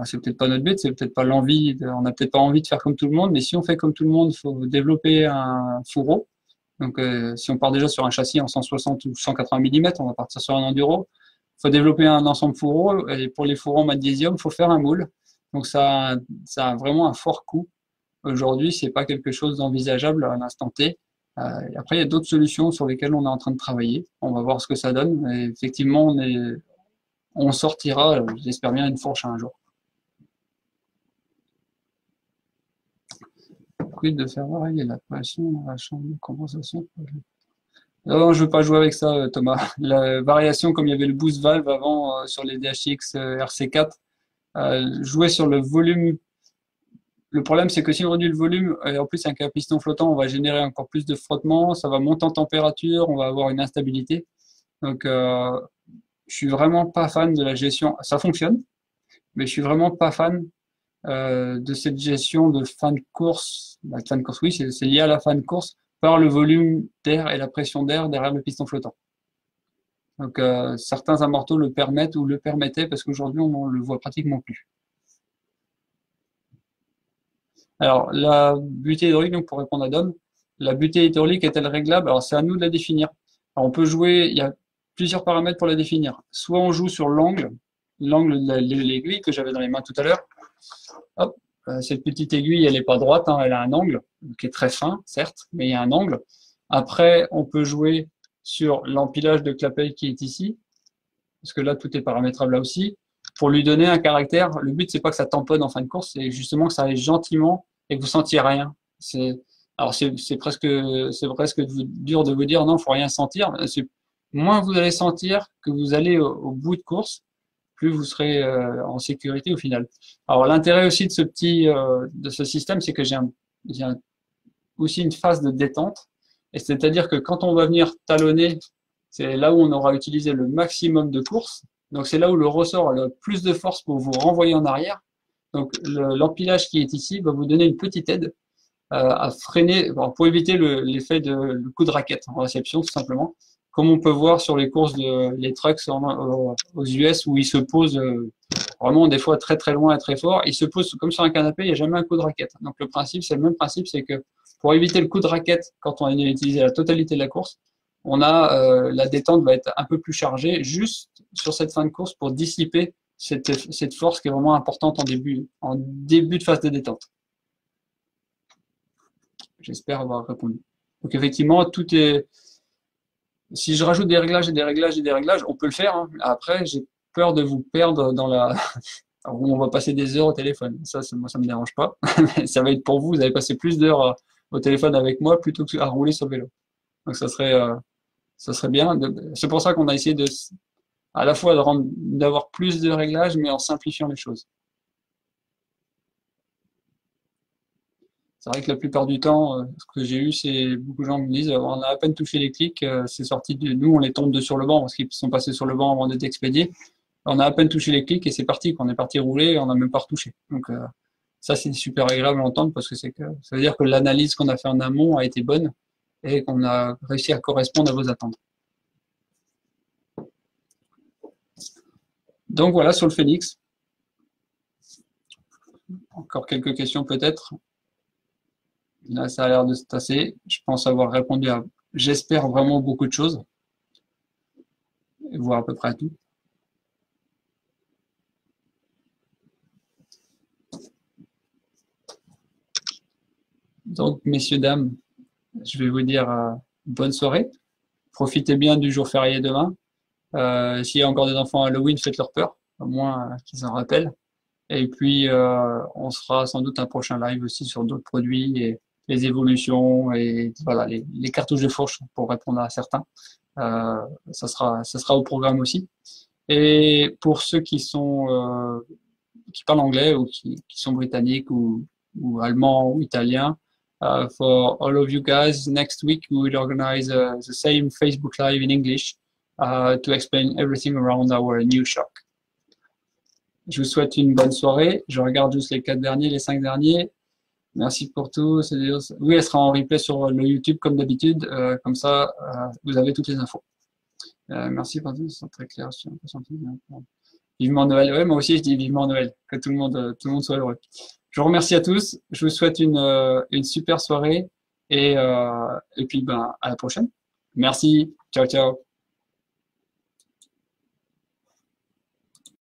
c'est peut-être pas notre but, c'est peut-être pas l'envie, on n'a peut-être pas envie de faire comme tout le monde, mais si on fait comme tout le monde, il faut développer un fourreau. Donc, si on part déjà sur un châssis en 160 ou 180 mm, on va partir sur un enduro. Il faut développer un ensemble fourreau, et pour les fourreaux en magnésium, il faut faire un moule. Donc, ça a vraiment un fort coût. Aujourd'hui, c'est pas quelque chose d'envisageable à l'instant T. Après, il y a d'autres solutions sur lesquelles on est en train de travailler. On va voir ce que ça donne. Et effectivement, on sortira, j'espère bien, une fourche un jour. Quid de faire varier la pression dans la chambre de compensation? Non, je veux pas jouer avec ça, Thomas. La variation, comme il y avait le boost valve avant sur les DHX RC4, jouer sur le volume. Le problème, c'est que si on réduit le volume, et en plus avec un piston flottant, on va générer encore plus de frottement, ça va monter en température, on va avoir une instabilité. Donc, je suis vraiment pas fan de la gestion. Ça fonctionne, mais je suis vraiment pas fan de cette gestion de fin de course. La fin de course, oui, c'est lié à la fin de course par le volume d'air et la pression d'air derrière le piston flottant. Donc, certains amortos le permettent ou le permettaient parce qu'aujourd'hui, on ne le voit pratiquement plus. Alors, la butée hydraulique, donc pour répondre à Dom, la butée hydraulique est-elle réglable? Alors, c'est à nous de la définir. Alors, on peut jouer, il y a plusieurs paramètres pour la définir. Soit on joue sur l'angle de l'aiguille que j'avais dans les mains tout à l'heure. Hop, cette petite aiguille, elle n'est pas droite, hein, elle a un angle qui est très fin, certes, mais il y a un angle. Après, on peut jouer sur l'empilage de clapet qui est ici, parce que là, tout est paramétrable là aussi, pour lui donner un caractère. Le but, c'est pas que ça tamponne en fin de course, c'est justement que ça aille gentiment et que vous sentiez rien. Alors c'est presque dur de vous dire non, faut rien sentir. Moins vous allez sentir que vous allez au bout de course, plus vous serez en sécurité au final. Alors l'intérêt aussi de ce système, c'est que j'ai aussi une phase de détente, et c'est-à-dire que quand on va venir talonner, c'est là où on aura utilisé le maximum de course. Donc c'est là où le ressort a le plus de force pour vous renvoyer en arrière. Donc l'empilage qui est ici va vous donner une petite aide à freiner, pour éviter l'effet le coup de raquette en réception tout simplement, comme on peut voir sur les courses les trucks aux US où ils se posent vraiment des fois très très loin et très fort. Ils se posent comme sur un canapé, il n'y a jamais un coup de raquette. Donc le principe, c'est le même principe, c'est que pour éviter le coup de raquette quand on a utilisé la totalité de la course, on a la détente va être un peu plus chargée juste sur cette fin de course pour dissiper cette force qui est vraiment importante en début de phase de détente. J'espère avoir répondu. Donc effectivement, tout est. Si je rajoute des réglages et des réglages et des réglages, on peut le faire. Hein. Après, j'ai peur de vous perdre dans la. Alors, on va passer des heures au téléphone. Moi, ça me dérange pas. Ça va être pour vous. Vous allez passer plus d'heures au téléphone avec moi plutôt qu'à rouler sur le vélo. Donc ça serait bien. C'est pour ça qu'on a essayé à la fois d'avoir plus de réglages, mais en simplifiant les choses. C'est vrai que la plupart du temps, ce que j'ai eu, c'est beaucoup de gens me disent, on a à peine touché les clics, c'est sorti de nous, on les tombe de sur le banc parce qu'ils sont passés sur le banc avant d'être expédiés. On a à peine touché les clics et c'est parti. On est parti rouler, on n'a même pas retouché. Donc ça, c'est super agréable à entendre parce que ça veut dire que l'analyse qu'on a fait en amont a été bonne et qu'on a réussi à correspondre à vos attentes. Donc voilà sur le Phoenix. Encore quelques questions peut-être. Là, ça a l'air de se tasser. Je pense avoir répondu à, j'espère, vraiment beaucoup de choses, voire à peu près à tout. Donc, messieurs, dames, je vais vous dire bonne soirée. Profitez bien du jour férié demain. S'il y a encore des enfants à Halloween, faites-leur peur, au moins qu'ils en rappellent. Et puis, on sera sans doute un prochain live aussi sur d'autres produits et les évolutions et voilà les cartouches de fourche pour répondre à certains. Ça sera au programme aussi. Et pour ceux qui parlent anglais ou qui sont britanniques ou allemands ou italiens, for all of you guys, next week we will organize the same Facebook Live in English to explain everything around our new shock. Je vous souhaite une bonne soirée. Je regarde juste les 4 derniers, les 5 derniers. Merci pour tout. Oui, elle sera en replay sur le YouTube comme d'habitude. Comme ça, vous avez toutes les infos. Merci pour tout. C'est très clair. Vivement Noël. Ouais, moi aussi, je dis vivement Noël. Que tout le monde soit heureux. Je vous remercie à tous. Je vous souhaite une super soirée. Et puis, à la prochaine. Merci. Ciao, ciao.